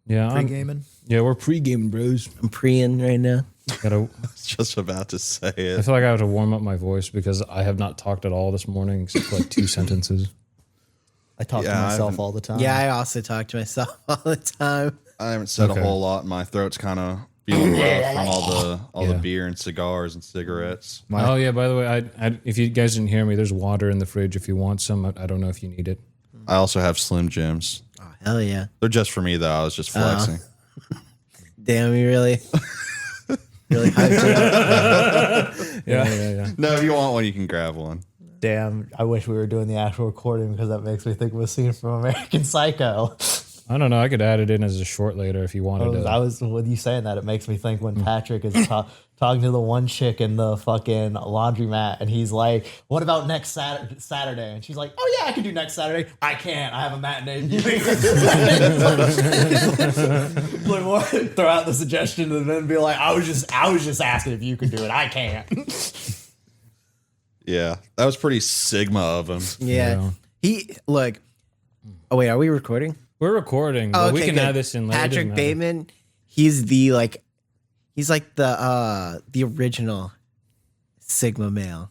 Yeah, Pre-gaming? Yeah, we're pre-gaming, bros. I'm pre-in right now. I was just about to say it. I feel like I have to warm up my voice because I have not talked at all this morning except for like 2 sentences. I talk to myself all the time. Yeah, I also talk to myself all the time. I haven't said a whole lot. My throat's kind of feeling rough from all the beer and cigars and cigarettes. Oh yeah, by the way, I if you guys didn't hear me, there's water in the fridge if you want some. I don't know if you need it. I also have Slim Jims. Oh, hell yeah. They're just for me, though. I was just flexing. Damn, you really hyped it up. Yeah. No, if you want one, you can grab one. Damn, I wish we were doing the actual recording because that makes me think of a scene from American Psycho. I don't know. I could add it in as a short later if you wanted to. With you saying that, it makes me think when Patrick is talking to the one chick in the fucking laundromat, and he's like, "What about next Saturday?" And she's like, "Oh yeah, I can do next Saturday." "I can't. I have a matinee viewing." Throw out the suggestion and then be like, "I was just asking if you could do it. I can't." Yeah, that was pretty Sigma of him. Yeah. Oh wait, are we recording? We're recording, but we can add this in later. Patrick Bateman, he's like the original Sigma male.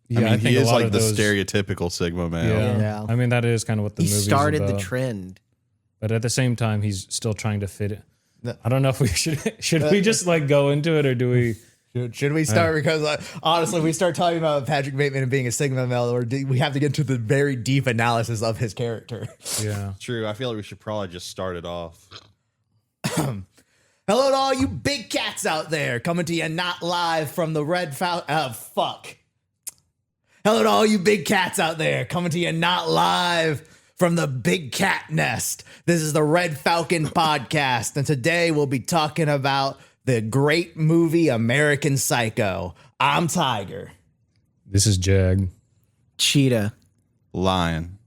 Yeah, I mean, he is like the those, stereotypical Sigma male. Yeah. I mean, that is kind of what the he movie's started about. the trend. But at the same time, he's still trying to fit it. I don't know if we should we just like go into it, or do we? Should we start? Because honestly, we start talking about Patrick Bateman and being a Sigma male, or we have to get into the very deep analysis of his character. Yeah, true. I feel like we should probably just start it off. Hello to all you big cats out there, coming to you not live from the Red fuck. Hello to all you big cats out there, coming to you not live from the Big Cat Nest. This is the Red Falcon Podcast, and today we'll be talking about the great movie American Psycho. I'm Tiger. This is Jag. Cheetah. Lion.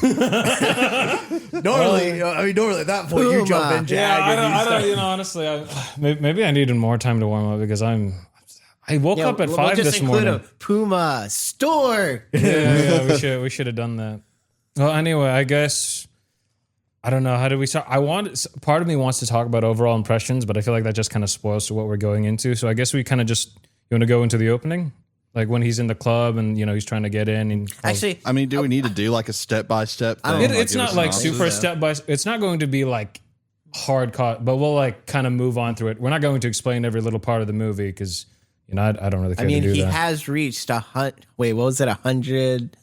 Normally at that point you jump in, Jag. Yeah, I don't. Honestly, maybe I needed more time to warm up because I woke up at 5 this morning. Puma store. Yeah, we should have done that. Well, anyway, I guess. I don't know. How do we start? Part of me wants to talk about overall impressions, but I feel like that just kind of spoils to what we're going into. So I guess we kind of you want to go into the opening? Like when he's in the club and, he's trying to get in. And Actually, I mean, do we need to do like a step-by-step thing? It's not like super step-by-step. It's not going to be like hard cut, but we'll like kind of move on through it. We're not going to explain every little part of the movie because, I don't really care to do that. he has reached 100. Wait, what was it? 100?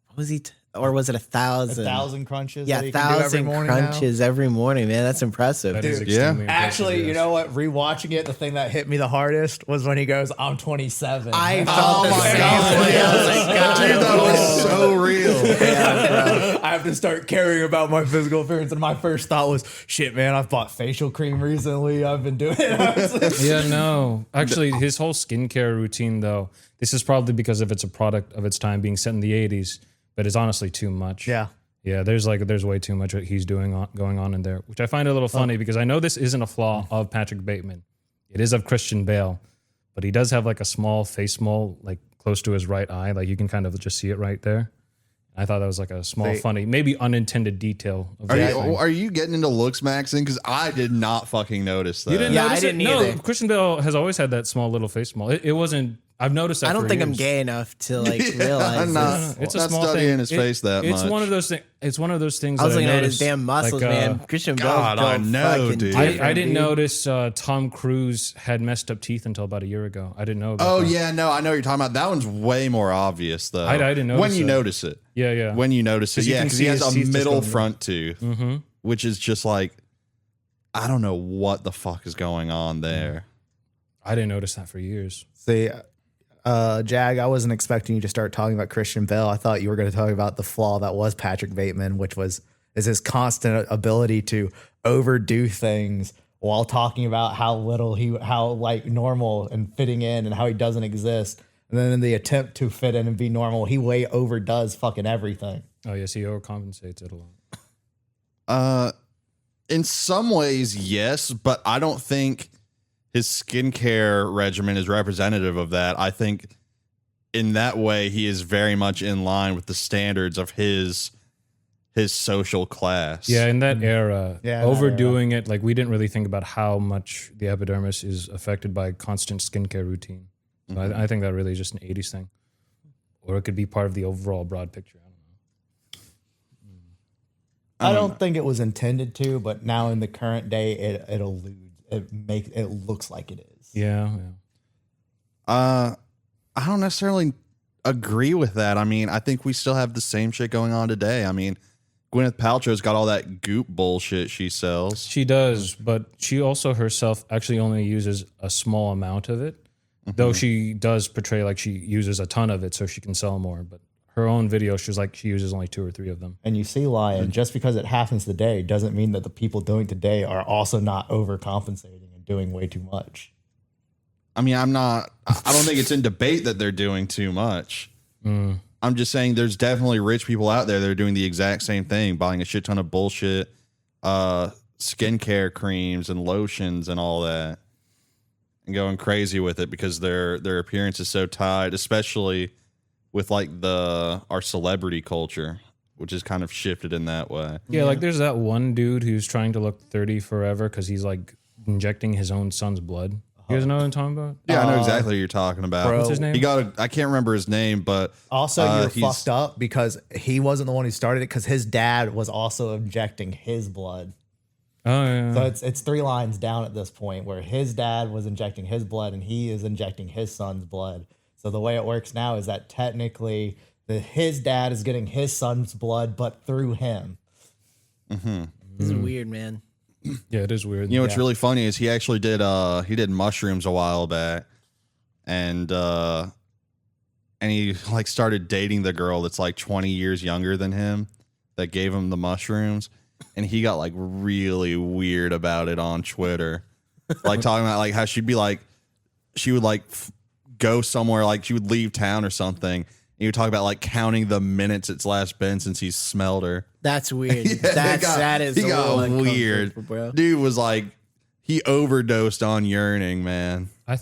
What was he? Or was it 1,000? 1,000 crunches? Yeah, 1,000 crunches every morning, man. That's impressive. That is extremely impressive, actually, yes. You know what? Rewatching it, the thing that hit me the hardest was when he goes, "I'm 27." I felt the same way. I was like, God, Dude, that was so real. yeah, bro. I have to start caring about my physical appearance, and my first thought was, "Shit, man! I've bought facial cream recently. I've been doing it." Yeah, no. Actually, his whole skincare routine, though, this is probably because if it's a product of its time being set in the 80s. But it's honestly too much. Yeah. There's way too much what he's going on in there, which I find a little funny because I know this isn't a flaw of Patrick Bateman. It is of Christian Bale, but he does have like a small face mole like close to his right eye. Like you can kind of just see it right there. I thought that was like a small, funny, maybe unintended detail. Are you getting into looks maxing? Because I did not fucking notice that. You didn't notice I didn't it? either. No, Christian Bale has always had that small little face mole. It wasn't. I've noticed that. I don't think years. I'm gay enough to realize I'm not, It's a not small studying thing. his face that much. It's one of those things. It's one of those things. I was that looking I at his noticed, damn muscles, like, man. Christian Bale. God, I know, dude. I didn't notice Tom Cruise had messed up teeth until about a year ago. I didn't know about that. Yeah, no, I know what you're talking about. That one's way more obvious, though. I didn't notice when you it. notice it. Yeah. When you notice it, you can because see he has his a teeth just middle going- front tooth, which is just like, I don't know what the fuck is going on there. I didn't notice that for years. See, Jag, I wasn't expecting you to start talking about Christian Bale. I thought you were going to talk about the flaw that was Patrick Bateman, which is his constant ability to overdo things while talking about how like normal and fitting in and how he doesn't exist. And then in the attempt to fit in and be normal, he way overdoes fucking everything. Oh yes, he overcompensates it a lot. In some ways, yes, but I don't think his skincare regimen is representative of that. I think in that way, he is very much in line with the standards of his his social class. Yeah, in that era, Yeah, in that overdoing it, like we didn't really think about how much the epidermis is affected by constant skincare routine. So I think that really is just an 80s thing. Or it could be part of the overall broad picture. I don't know. I don't think it was intended to, but now in the current day, it alludes. It looks like it is. Yeah. I don't necessarily agree with that. I mean, I think we still have the same shit going on today. I mean, Gwyneth Paltrow's got all that goop bullshit she sells. She does, but she also herself actually only uses a small amount of it. Though she does portray like she uses a ton of it so she can sell more. But her own video, she's like she uses only 2 or 3 of them. And you see, Lion, just because it happens today doesn't mean that the people doing today are also not overcompensating and doing way too much. I mean, I don't think it's in debate that they're doing too much. I'm just saying there's definitely rich people out there that are doing the exact same thing, buying a shit ton of bullshit, skincare creams and lotions and all that, and going crazy with it because their appearance is so tied, especially with like our celebrity culture, which is kind of shifted in that way. Yeah, like there's that one dude who's trying to look 30 forever because he's like injecting his own son's blood. You guys know what I'm talking about? Yeah, I know exactly what you're talking about. Bro, What's his name? I can't remember his name, but Also, you're he's- fucked up because he wasn't the one who started it because his dad was also injecting his blood. Oh, yeah. So it's 3 lines down at this point where his dad was injecting his blood and he is injecting his son's blood. So the way it works now is that technically his dad is getting his son's blood, but through him. This is weird, man. Yeah, it is weird. You know what's really funny is he actually did mushrooms a while back, and he like started dating the girl that's like 20 years younger than him that gave him the mushrooms, and he got like really weird about it on Twitter, like talking about like how she would like go somewhere, like she would leave town or something. You talk about like counting the minutes it's last been since he smelled her. That's weird. Yeah, that is he a got little weird. uncomfortable, bro. Dude was like he overdosed on yearning, man. I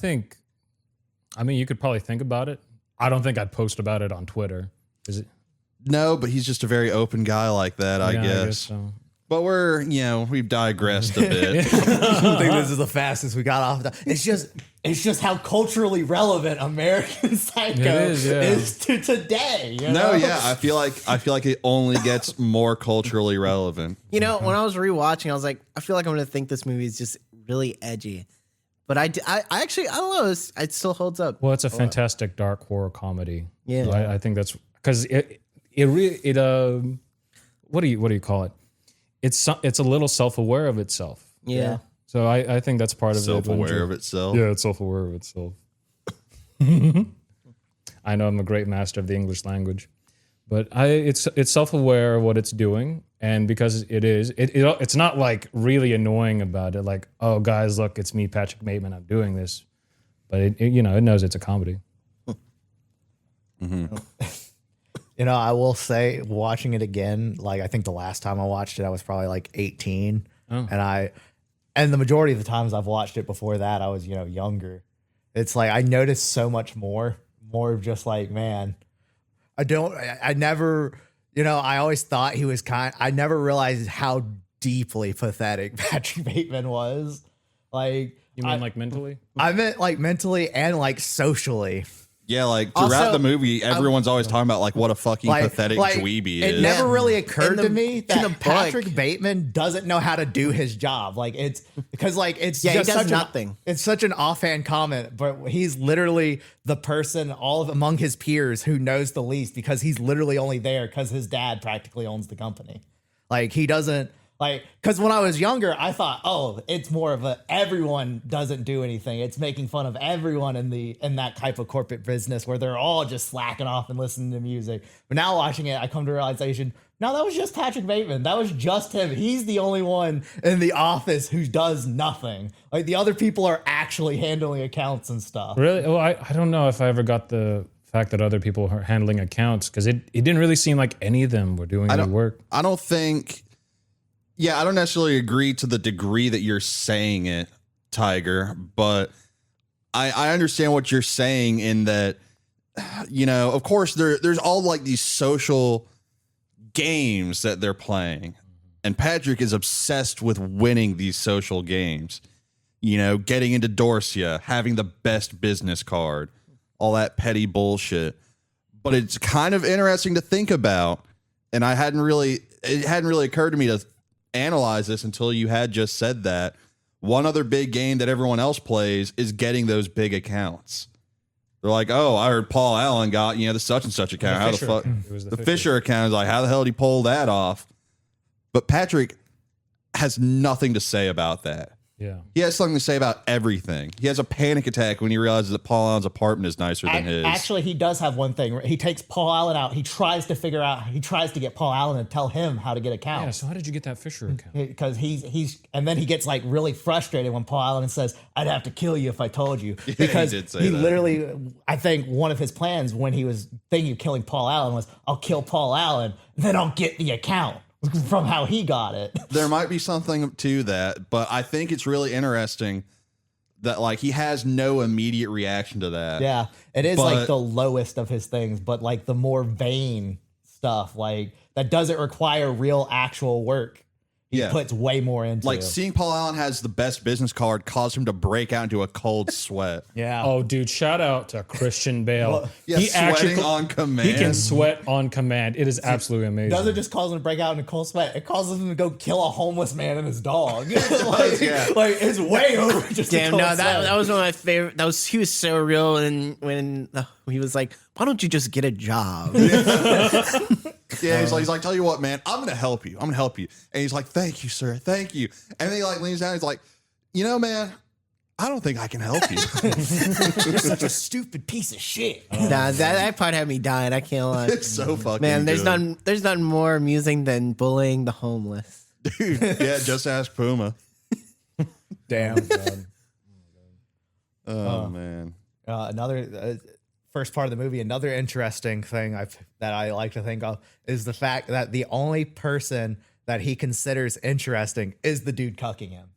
mean, you could probably think about it. I don't think I'd post about it on Twitter. Is it? No, but he's just a very open guy like that, I Yeah, guess. so. But we've digressed a bit. I don't think this is the fastest we got off. It's just how culturally relevant American Psycho is to today. You know? No, yeah, I feel like it only gets more culturally relevant. You know, when I was rewatching, I was like, I feel like I'm gonna think this movie is just really edgy. But I actually, I don't know. It still holds up. Well, it's a fantastic dark horror comedy. Yeah. So I think that's because it what do you call it? It's a little self-aware of itself. Yeah. So I think that's part of it. Self-aware of itself. Yeah, it's self-aware of itself. I know I'm a great master of the English language, but it's self-aware of what it's doing, and because it's not like really annoying about it. Like, oh guys, look, it's me, Patrick Bateman. I'm doing this, but it knows it's a comedy. You know, I will say, watching it again, like I think the last time I watched it, I was probably like 18, and the majority of the times I've watched it before that, I was younger. It's like I noticed so much more of just like, man, I never, I always thought he was I never realized how deeply pathetic Patrick Bateman was. Like, You mean like mentally? I meant like mentally and like socially. Yeah, like throughout Also, the movie, everyone's always talking about like what a fucking pathetic dweeb he is. It never really occurred In to the- me in that the book- Patrick Bateman doesn't know how to do his job. Like it's because like it's Yeah, he just does such nothing. It's such an offhand comment, but he's literally the person among his peers who knows the least because he's literally only there because his dad practically owns the company. Like he doesn't. Like, because when I was younger, I thought, oh, it's more of everyone doesn't do anything. It's making fun of everyone in that type of corporate business where they're all just slacking off and listening to music. But now watching it, I come to realization, no, that was just Patrick Bateman. That was just him. He's the only one in the office who does nothing. Like the other people are actually handling accounts and stuff. Really? Well, I don't know if I ever got the fact that other people are handling accounts because it didn't really seem like any of them were doing any work. I don't think. Yeah, I don't necessarily agree to the degree that you're saying it, Tiger, but I understand what you're saying in that, of course there's all like these social games that they're playing. And Patrick is obsessed with winning these social games. You know, getting into Dorsia, having the best business card, all that petty bullshit. But it's kind of interesting to think about. And it hadn't really occurred to me to analyze this until you had just said that. One other big game that everyone else plays is getting those big accounts. They're like, oh, I heard Paul Allen got, the such and such account. How the fuck? It was the Fisher account is like, how the hell did he pull that off? But Patrick has nothing to say about that. Yeah. He has something to say about everything. He has a panic attack when he realizes that Paul Allen's apartment is nicer than his. Actually, he does have one thing. He takes Paul Allen out. He tries to get Paul Allen to tell him how to get accounts. Yeah, so how did you get that Fisher account? Because and then he gets like really frustrated when Paul Allen says, "I'd have to kill you if I told you." Yeah, because he did say that. Literally, I think one of his plans when he was thinking of killing Paul Allen was, "I'll kill Paul Allen, then I'll get the account." From how he got it. There might be something to that, but I think it's really interesting that like he has no immediate reaction to that. Yeah, it is But- like the lowest of his things, but like the more vain stuff, like that doesn't require real actual work. He Yeah. puts way more into. Like seeing Paul Allen has the best business card caused him to break out into a cold sweat. yeah. Oh, dude, shout out to Christian Bale. Well, Yeah, sweating on command. He can sweat on command. It is absolutely amazing. Doesn't just cause him to break out in a cold sweat. It causes him to go kill a homeless man and his dog. Like it's way over just. Damn, a cold no, that sweat. was one of my favorite. He was so real, and when he was like, "Why don't you just get a job?" Yeah, he's like, tell you what, man, I'm gonna help you. And he's like, thank you, sir, thank you. And then he like leans down. He's like, man, I don't think I can help you. You're such a stupid piece of shit. Nah, that part had me dying. I can't lie. It's so fucking Man, there's good. nothing more amusing than bullying the homeless. Dude, yeah, just ask Puma. Damn. Oh man. Another first part of the movie. Another interesting thing that I like to think of is the fact that the only person that he considers interesting is the dude cucking him.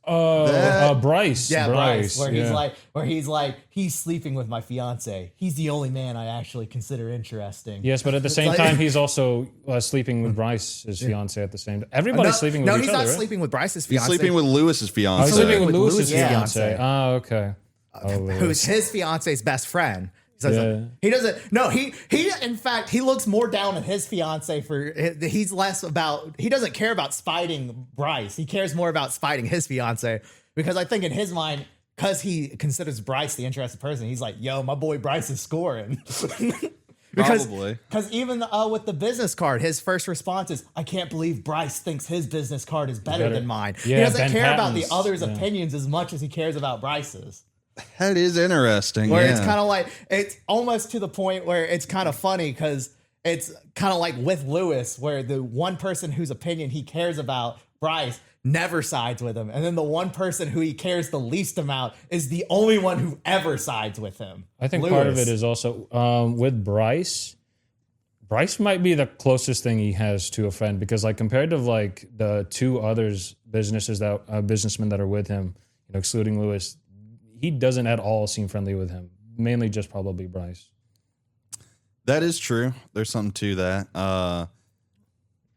Bryce. Yeah, Bryce, where yeah. he's like, he's sleeping with my fiance. He's the only man I actually consider interesting. Yes, but at the same time, he's also sleeping with Bryce's fiance at the same time. Everybody's sleeping with each other. No, he's not right? sleeping with Bryce's He's fiance. sleeping with Lewis's Oh, fiance. he's sleeping with Lewis's Lewis's fiance. fiance. Oh, okay. who's his fiance's best friend. He says, Yeah. he doesn't. No, he. In fact, he looks more down on his fiance for. He's less about. He doesn't care about spiting Bryce. He cares more about spiting his fiance because I think in his mind, because he considers Bryce the interested person, he's like, "Yo, my boy Bryce is scoring." Probably. Because even with the business card, his first response is, "I can't believe Bryce thinks his business card is better than mine." Yeah, he doesn't Ben care about the Patton's, others' yeah. opinions as much as he cares about Bryce's. That is interesting. Where yeah. it's kind of like, it's almost to the point where it's kind of funny because it's kind of like with Lewis, where the one person whose opinion he cares about, Bryce, never sides with him. And then the one person who he cares the least about is the only one who ever sides with him. I think Lewis. part of it is also with Bryce. Bryce might be the closest thing he has to a friend because, like, compared to like the two others businessmen that are with him, excluding Lewis, he doesn't at all seem friendly with him. Mainly just probably Bryce. That is true. There's something to that.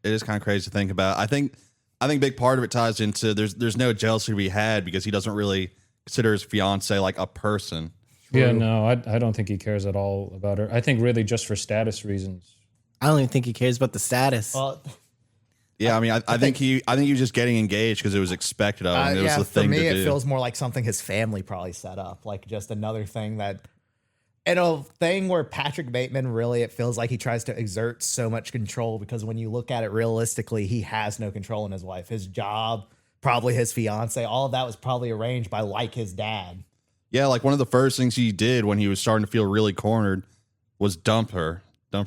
It is kind of crazy to think about. I think a big part of it ties into there's no jealousy to be had because he doesn't really consider his fiance like a person. Yeah, no, I don't think he cares at all about her. I think really just for status reasons. I don't even think he cares about the status. Well, Yeah, I mean, I think he was just getting engaged because it was expected of him. It was the for thing me, to it do. feels more like something his family probably set up, like just another thing that, and a thing where Patrick Bateman really, it feels like he tries to exert so much control because when you look at it realistically, he has no control in his wife, his job, probably his fiance, all of that was probably arranged by like his dad. Yeah, like one of the first things he did when he was starting to feel really cornered was dump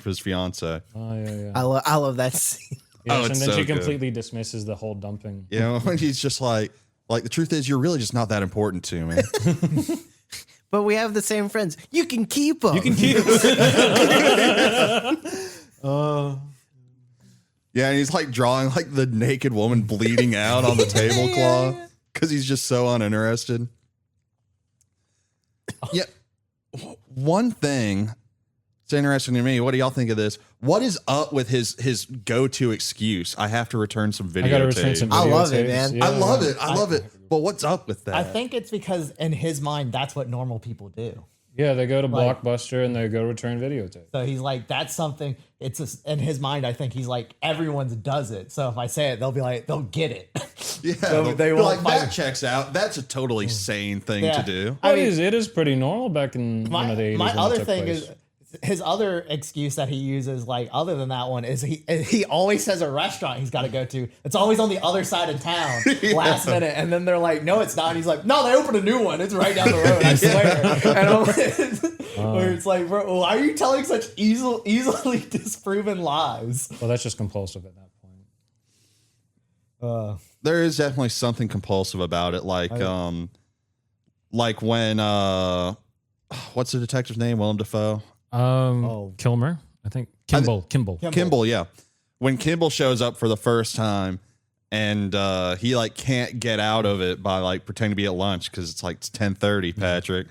his fiance. Oh, yeah. I love that scene. Yes, Oh, and it's then so she good. completely dismisses the whole dumping. When he's just like the truth is, you're really just not that important to me. But we have the same friends. You can keep them. You can keep Yeah, and he's like drawing like the naked woman bleeding out on the tablecloth because he's just so uninterested. Yeah, one thing It's interesting to me. What do y'all think of this? What is up with his go-to excuse? I have to return some videotapes. I gotta return some I love it, videotapes. man. Yeah. I love it. But what's up with that? I think it's because in his mind, that's what normal people do. Yeah, they go to Like- Blockbuster and they go return videotape. So he's like, that's something. In his mind, I think he's like, everyone does it. So if I say it, they'll be like, they'll get it. Yeah, So they they won't won't like fight. that checks out. That's a totally sane thing Yeah. to do. I It mean, is pretty normal back in the 80s. my when it other took thing place. is his other excuse that he uses, like other than that one, is he always has a restaurant he's got to go to. It's always on the other side of town, last minute, and then they're like, "No, it's not." And he's like, "No, they opened a new one. It's right down the road. I swear." And I'm like, where it's like, bro, why are you telling such easily disproven lies? Well, that's just compulsive at that point. There is definitely something compulsive about it. Like when what's the detective's name? Willem Dafoe. Kilmer, I think. Kimball. Kimball, yeah. When Kimball shows up for the first time and he like can't get out of it by like pretending to be at lunch because it's like 10:30, Patrick.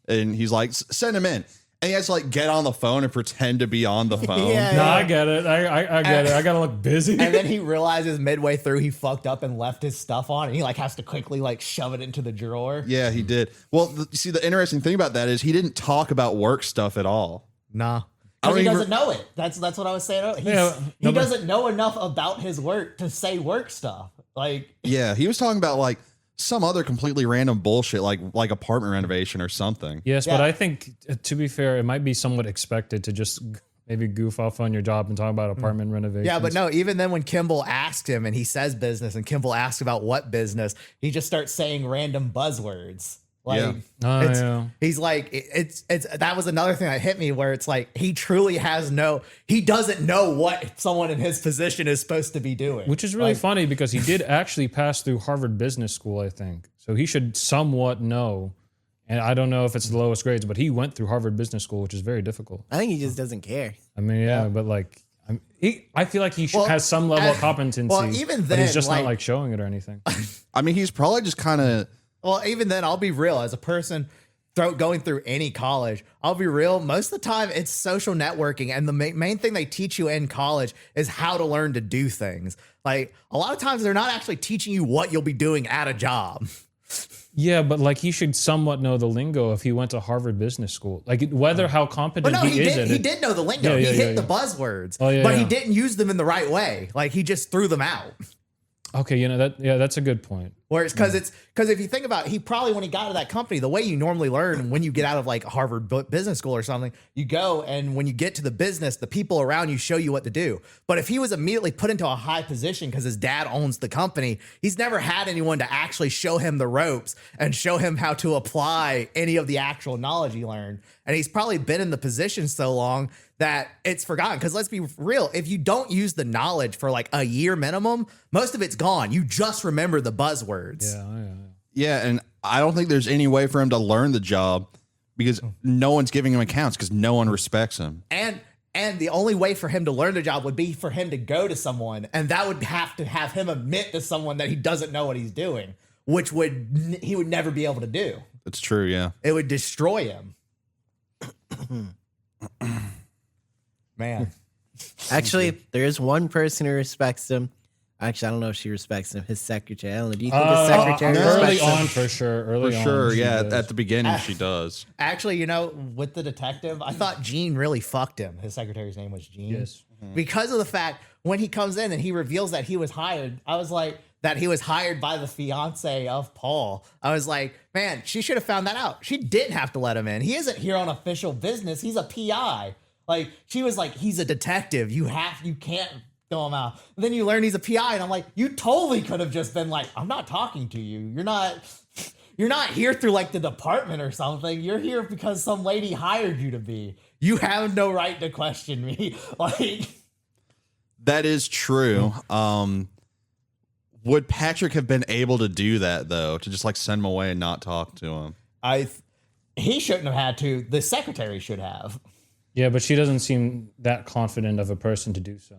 And he's like, send him in. And he has to like get on the phone and pretend to be on the phone. Yeah. No, I get it. I get it. I gotta look busy. And then he realizes midway through he fucked up and left his stuff on, and he like has to quickly like shove it into the drawer. Yeah, he did. Well, see, the interesting thing about that is he didn't talk about work stuff at all. Nah. I don't Because he even- doesn't know it. That's what I was saying earlier. Yeah, He doesn't know enough about his work to say work stuff. Like, Yeah, he was talking about like some other completely random bullshit, like apartment renovation or something. Yes, but Yeah. I think to be fair, it might be somewhat expected to just maybe goof off on your job and talk about apartment renovations. yeah, but no, even then when Kimball asked him and he says business and Kimball asks about what business, he just starts saying random buzzwords. Like, Yeah. Oh, it's, yeah. he's like, it's that was another thing that hit me where it's like, he truly he doesn't know what someone in his position is supposed to be doing. Which is really Like, funny because he did actually pass through Harvard Business School, I think. So he should somewhat know. And I don't know if it's the lowest grades, but he went through Harvard Business School, which is very difficult. I think he just doesn't care. I mean, yeah, but like, I feel like he Well, has some level of competency. well, even but he's then, just like- not like showing it or anything. I mean, he's probably just kind of. Well, even then, I'll be real. As a person going through any college, I'll be real. Most of the time, it's social networking. And the main thing they teach you in college is how to learn to do things. Like, a lot of times, they're not actually teaching you what you'll be doing at a job. Yeah, but like he should somewhat know the lingo if he went to Harvard Business School. Like whether how But competent no, he is at he it. did know the lingo. Yeah, He yeah, hit the yeah. buzzwords, Oh, yeah, but he yeah. didn't use them in the right way. Like, he just threw them out. Okay, you know that's a good point. Whereas, because if you think about it, he probably, when he got to that company, the way you normally learn when you get out of like Harvard Business School or something, you go and when you get to the business, the people around you show you what to do. But if he was immediately put into a high position because his dad owns the company, he's never had anyone to actually show him the ropes and show him how to apply any of the actual knowledge he learned. And he's probably been in the position so long that it's forgotten. Because let's be real, if you don't use the knowledge for like a year minimum, most of it's gone. You just remember the buzzwords. Yeah. Yeah, and I don't think there's any way for him to learn the job because no one's giving him accounts because no one respects him. And the only way for him to learn the job would be for him to go to someone, and that would have to have him admit to someone that he doesn't know what he's doing, which he would never be able to do. It's true, yeah. It would destroy him. Man. Actually, there is one person who respects him. Actually, I don't know if she respects him. His secretary. I don't know. Do you think his secretary early respects him? on for sure. Early For on, sure, she yeah. does. At the beginning, she does. Actually, you know, with the detective, I thought Gene really fucked him. His secretary's name was Gene. Yes. Because of the fact when he comes in and he reveals that he was hired, I was like, that he was hired by the fiance of Paul. I was like, man, she should have found that out. She didn't have to let him in. He isn't here on official business. He's a PI. Like, she was like, he's a detective. You can't throw him out. And then you learn he's a PI, and I'm like, you totally could have just been like, I'm not talking to you. You're not here through like the department or something. You're here because some lady hired you to be. You have no right to question me. Like, That is true. Would Patrick have been able to do that though? To just like send him away and not talk to him? he shouldn't have had to. The secretary should have. Yeah, but she doesn't seem that confident of a person to do so.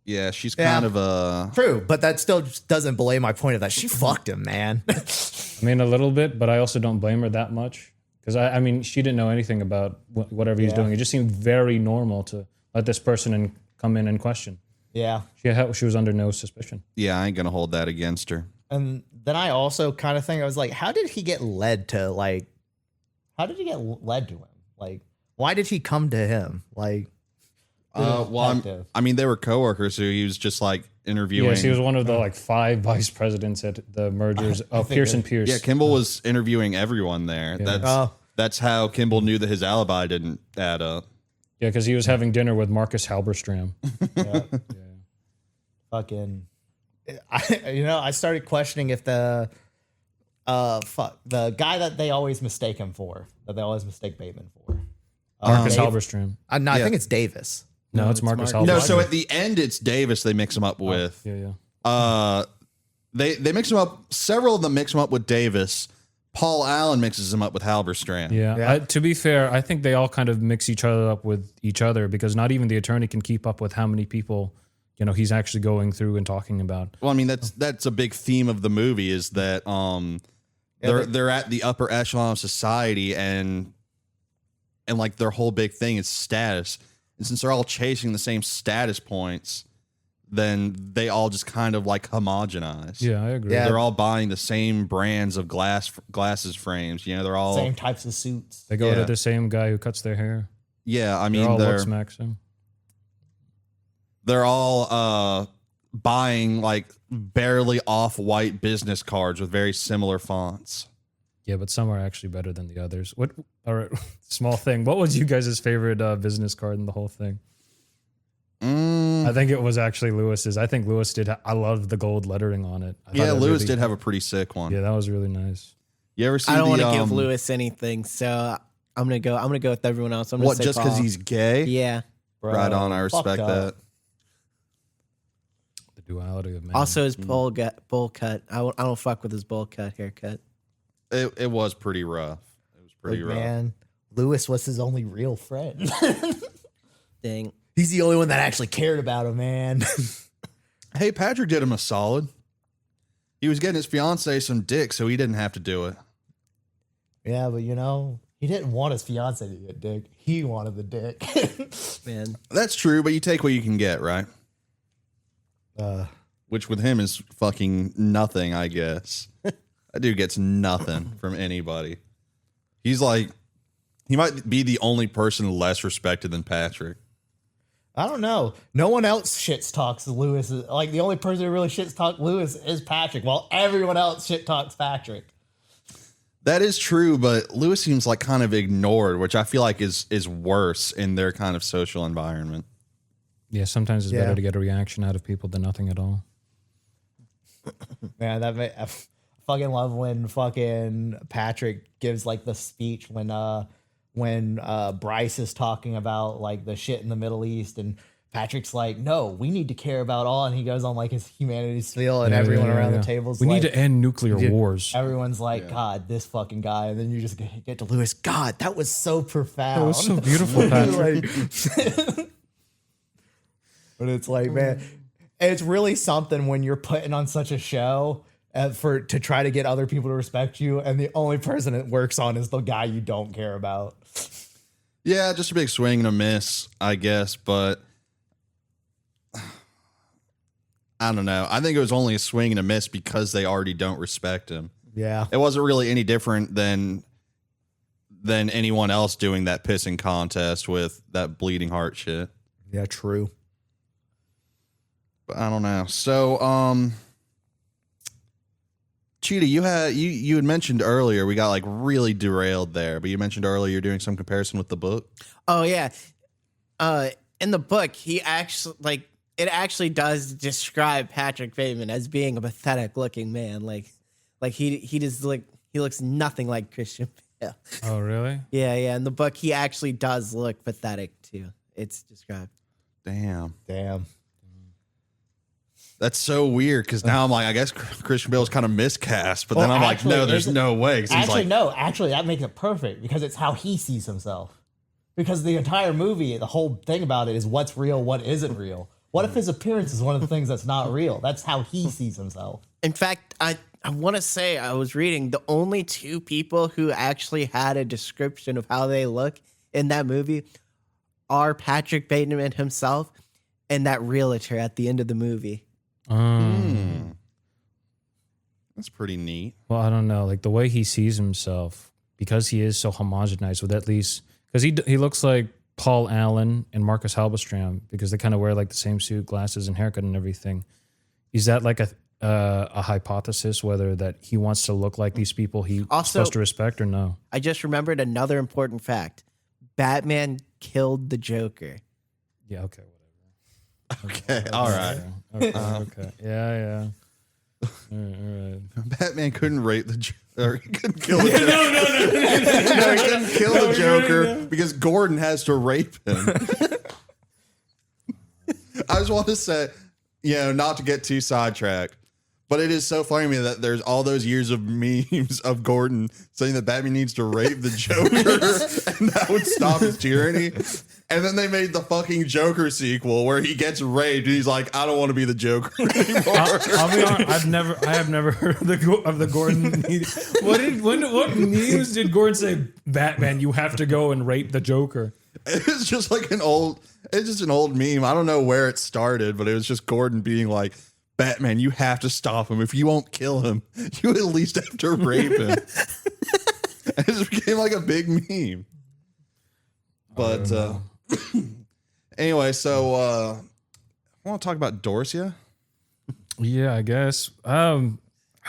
Yeah, she's Yeah. kind of a. True, but that still just doesn't belay my point of that she fucked him, man. I mean, a little bit, but I also don't blame her that much. Because I mean, she didn't know anything about whatever he's doing. It just seemed very normal to let this person come in and question. Yeah. She was under no suspicion. Yeah, I ain't gonna hold that against her. And then I also kind of think, I was like, how did he get led to him? Like, why did he come to him? Like, Well, I mean, they were coworkers who he was just like interviewing. Yes, he was one of the like 5 vice presidents at the mergers of Pierce and Pierce. Yeah, Kimball was interviewing everyone there. Yeah. That's how Kimball knew that his alibi didn't add up. Yeah, because he was having dinner with Marcus Halberstram. Yeah. Fucking, I started questioning if the guy that they always mistake him for, that they always mistake Bateman for. Marcus Halberstram. No, I think it's Davis. No, it's Marcus Halberstram. No, so at the end, it's Davis they mix him up with. Yeah. They mix him up. Several of them mix him up with Davis. Paul Allen mixes him up with Halberstram. Yeah. To be fair, I think they all kind of mix each other up with each other because not even the attorney can keep up with how many people, he's actually going through and talking about. Well, I mean, that's a big theme of the movie is that they're at the upper echelon of society and like their whole big thing is status. And since they're all chasing the same status points, then they all just kind of like homogenize. Yeah, I agree. Yeah. They're all buying the same brands of glasses frames. They're all Same types of suits. They go to the same guy who cuts their hair. Yeah, I They're mean, all looks maxing. they're all buying like barely off-white business cards with very similar fonts. Yeah, but some are actually better than the others. All right, small thing. What was you guys' favorite business card in the whole thing? I think it was actually Lewis's. I think Lewis did. I loved the gold lettering on it. Yeah, Lewis did have a pretty sick one. Yeah, that was really nice. You ever see? I don't want to give Lewis anything, so I'm gonna go with everyone else. I'm gonna say just because Paul. he's gay? Yeah. Bro, Right on. I respect that. The duality of man. Also, his bowl cut. I don't fuck with his bowl cut haircut. It was pretty rough. It was pretty rough. Man, Lewis was his only real friend. Dang. He's the only one that actually cared about him, man. Hey, Patrick did him a solid. He was getting his fiance some dick, so he didn't have to do it. Yeah, but he didn't want his fiance to get dick. He wanted the dick. Man. That's true, but you take what you can get, right? Which with him is fucking nothing, I guess. That dude gets nothing from anybody. He's like, he might be the only person less respected than Patrick. I don't know. No one else shit talks Lewis. Like the only person who really shit talks Lewis is Patrick, while everyone else shit talks Patrick. That is true, but Lewis seems like kind of ignored, which I feel like is worse in their kind of social environment. Yeah, sometimes it's better to get a reaction out of people than nothing at all. Man, I fucking love when fucking Patrick gives like the speech when Bryce is talking about like the shit in the Middle East and Patrick's like, no, we need to care about all, and he goes on like his humanities spiel and everyone around the table's we like, need to end nuclear wars. Everyone's like, God, this fucking guy, and then you just get to Lewis. God, that was so profound. That was so beautiful, Patrick. But it's like, man, it's really something when you're putting on such a show to try to get other people to respect you, and the only person it works on is the guy you don't care about. Yeah, just a big swing and a miss, I guess, but I don't know. I think it was only a swing and a miss because they already don't respect him. Yeah. It wasn't really any different than anyone else doing that pissing contest with that bleeding heart shit. Yeah, true. But I don't know. So, Cheetah, you had mentioned earlier, we got like really derailed there, but you mentioned earlier you're doing some comparison with the book. Oh yeah. In the book, he actually it actually does describe Patrick Bateman as being a pathetic looking man. Like he looks nothing like Christian Bale. Oh, really? Yeah. In the book, he actually does look pathetic too. It's described. Damn. That's so weird because now I'm like, I guess Christian Bale's kind of miscast, but then I'm like, no, there's no way. Actually, that makes it perfect because it's how he sees himself. Because the entire movie, the whole thing about it is what's real, what isn't real. What if his appearance is one of the things that's not real? That's how he sees himself. In fact, I want to say I was reading the only two people who actually had a description of how they look in that movie are Patrick Bateman himself and that realtor at the end of the movie. That's pretty neat. Well, I don't know. Like the way he sees himself, because he is so homogenized with at least, because he looks like Paul Allen and Marcus Halberstram because they kind of wear like the same suit, glasses, and haircut and everything. Is that like a hypothesis whether that he wants to look like these people he's supposed to respect or no? I just remembered another important fact. Batman killed the Joker. Yeah. Okay. Whatever. Okay. All right. Okay. Yeah. All right. Batman couldn't rape the or he couldn't kill the Joker. No, he couldn't kill the Joker because Gordon has to rape him. I just want to say, not to get too sidetracked, but it is so funny to me that there's all those years of memes of Gordon saying that Batman needs to rape the Joker and that would stop his tyranny. And then they made the fucking Joker sequel where he gets raped and he's like, I don't want to be the Joker anymore. I'll be honest, I have never heard of the Gordon. What news did Gordon say? Batman, you have to go and rape the Joker. It's just like an old meme. I don't know where it started, but it was just Gordon being like, Batman, you have to stop him. If you won't kill him, you at least have to rape him. And it just became like a big meme. But anyway, so I want to talk about Dorsia. Yeah, I guess. I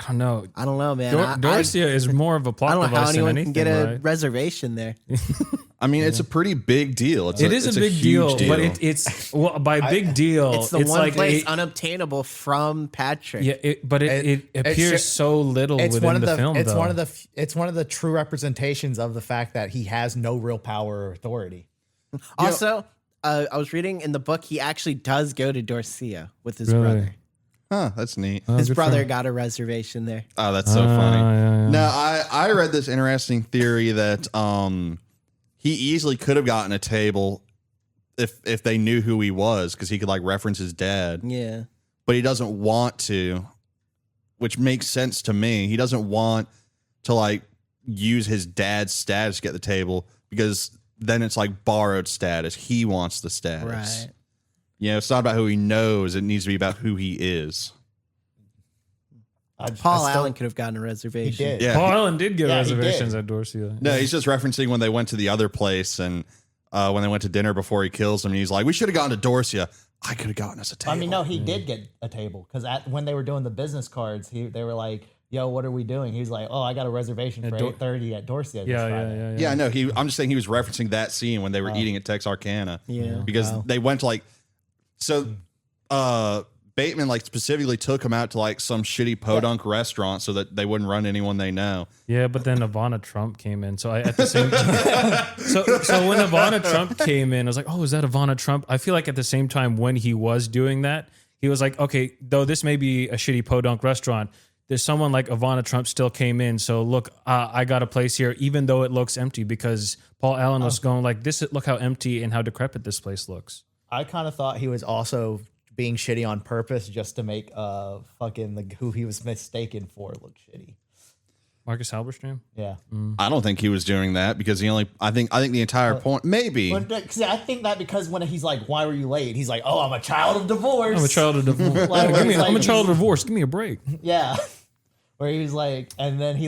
don't know. I don't know, man. Dorsia is more of a plot I don't know how device than anyone anything, can get a right? reservation there. I mean, it's a pretty big deal. It's a big huge deal, but it's by big deal. It's the one like place unobtainable from Patrick. Yeah, but it appears so little within the film. It's though. it's one of the true representations of the fact that he has no real power or authority. Also, I was reading in the book, he actually does go to Dorsia with his Really? brother. Huh, that's neat. His good for brother him. got a reservation there. Oh, that's so funny. yeah. No, I read this interesting theory that he easily could have gotten a table if they knew who he was because he could like reference his dad. Yeah. But he doesn't want to, which makes sense to me. He doesn't want to like use his dad's status to get the table because then it's like borrowed status. He wants the status. Right. It's not about who he knows. It needs to be about who he is. Paul Allen could have gotten a reservation. He did. Yeah. Paul Allen did get Yeah, he reservations did. at Dorsia. No, he's just referencing when they went to the other place and when they went to dinner before he kills him. And he's like, we should have gone to Dorsia. I could have gotten us a table. I mean, no, he did get a table because when they were doing the business cards, they were like, "Yo, what are we doing?" He's like, "Oh, I got a reservation for 8:30 at Dorsia." Yeah. Yeah, I know. I'm just saying he was referencing that scene when they were eating at Texarkana. Yeah. Because they went to like, so Bateman like specifically took him out to like some shitty podunk restaurant so that they wouldn't run anyone they know. Yeah, but then Ivana Trump came in. So at the same time, so when Ivana Trump came in, I was like, oh, is that Ivana Trump? I feel like at the same time when he was doing that, he was like, okay, though this may be a shitty podunk restaurant, there's someone like Ivana Trump still came in. So look, I got a place here, even though it looks empty, because Paul Allen was going like, look how empty and how decrepit this place looks. I kind of thought he was also being shitty on purpose just to make who he was mistaken for look shitty. Marcus Halberstram? Yeah. I don't think he was doing that because I think the entire point, maybe. I think that because when he's like, "Why were you late?" He's like, "Oh, I'm a child of divorce." I'm a child of divorce. Like, I'm a child of divorce. Give me a break. Yeah. Where he was like, and then he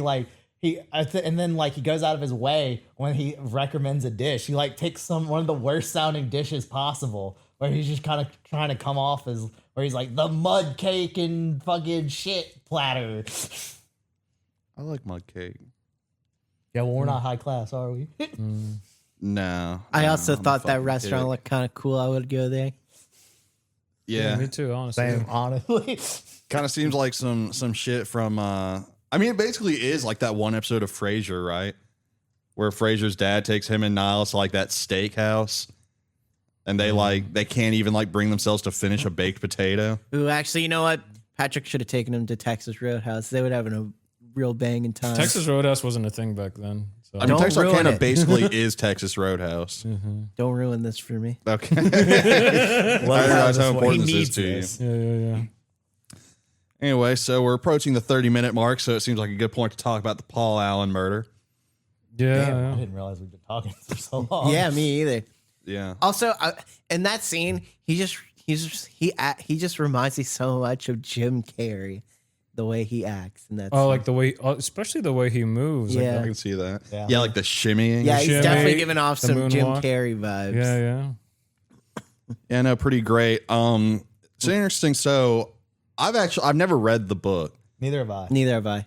goes out of his way when he recommends a dish. He like takes one of the worst sounding dishes possible, where he's just kind of trying to come off as where he's like the mud cake and fucking shit platter. I like mud cake. Yeah, well, we're not high class, are we? No. I also I'm a thought that fucking restaurant kid. looked kind of cool. I would go there. Yeah. Me too, honestly. Same, honestly. Kind of seems like some shit from I mean it basically is like that one episode of Frasier, right? Where Frasier's dad takes him and Niles to like that steakhouse and they can't even like bring themselves to finish a baked potato. Ooh, actually, you know what? Patrick should have taken him to Texas Roadhouse. They would have a real banging time. Texas Roadhouse wasn't a thing back then. So. I mean Don't ruin Texarkana it. basically is Texas Roadhouse. Don't ruin this for me. Okay. I realize how He important this is needs to you. this. Yeah. Anyway, so we're approaching the 30-minute mark, so it seems like a good point to talk about the Paul Allen murder. Yeah. Damn, I didn't realize we've been talking for so long. Yeah, me either. Yeah. Also, in that scene, he just reminds me so much of Jim Carrey, the way he acts, and that's Like the way, especially the way he moves. Yeah. I can see that. Yeah. Yeah, like the shimmying. yeah, he's shimmy, definitely giving off the some Jim moonwalk. Carrey vibes. Yeah. Yeah, no, pretty great. It's interesting. So I've never read the book. Neither have I. Neither have I.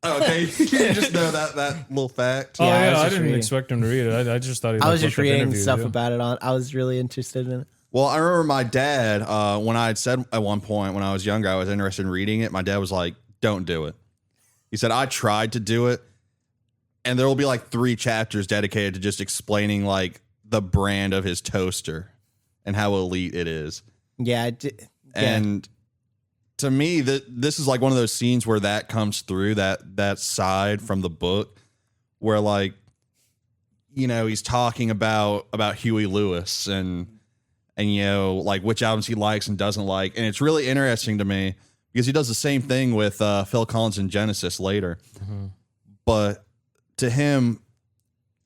Oh, okay. You just know that little fact. Oh, Yeah, I yeah. was I just didn't reading. expect him to read it. I just thought he I was looked just up reading interviews, stuff yeah. about it on. I was really interested in it. Well, I remember my dad, when I had said at one point when I was younger I was interested in reading it, my dad was like, don't do it. He said, I tried to do it, and there will be like 3 chapters dedicated to just explaining like the brand of his toaster and how elite it is. Yeah, And to me, this is like one of those scenes where that comes through, that side from the book where, like, you know, he's talking about Huey Lewis and you know, like which albums he likes and doesn't like. And it's really interesting to me because he does the same thing with Phil Collins and Genesis later. Mm-hmm. But to him,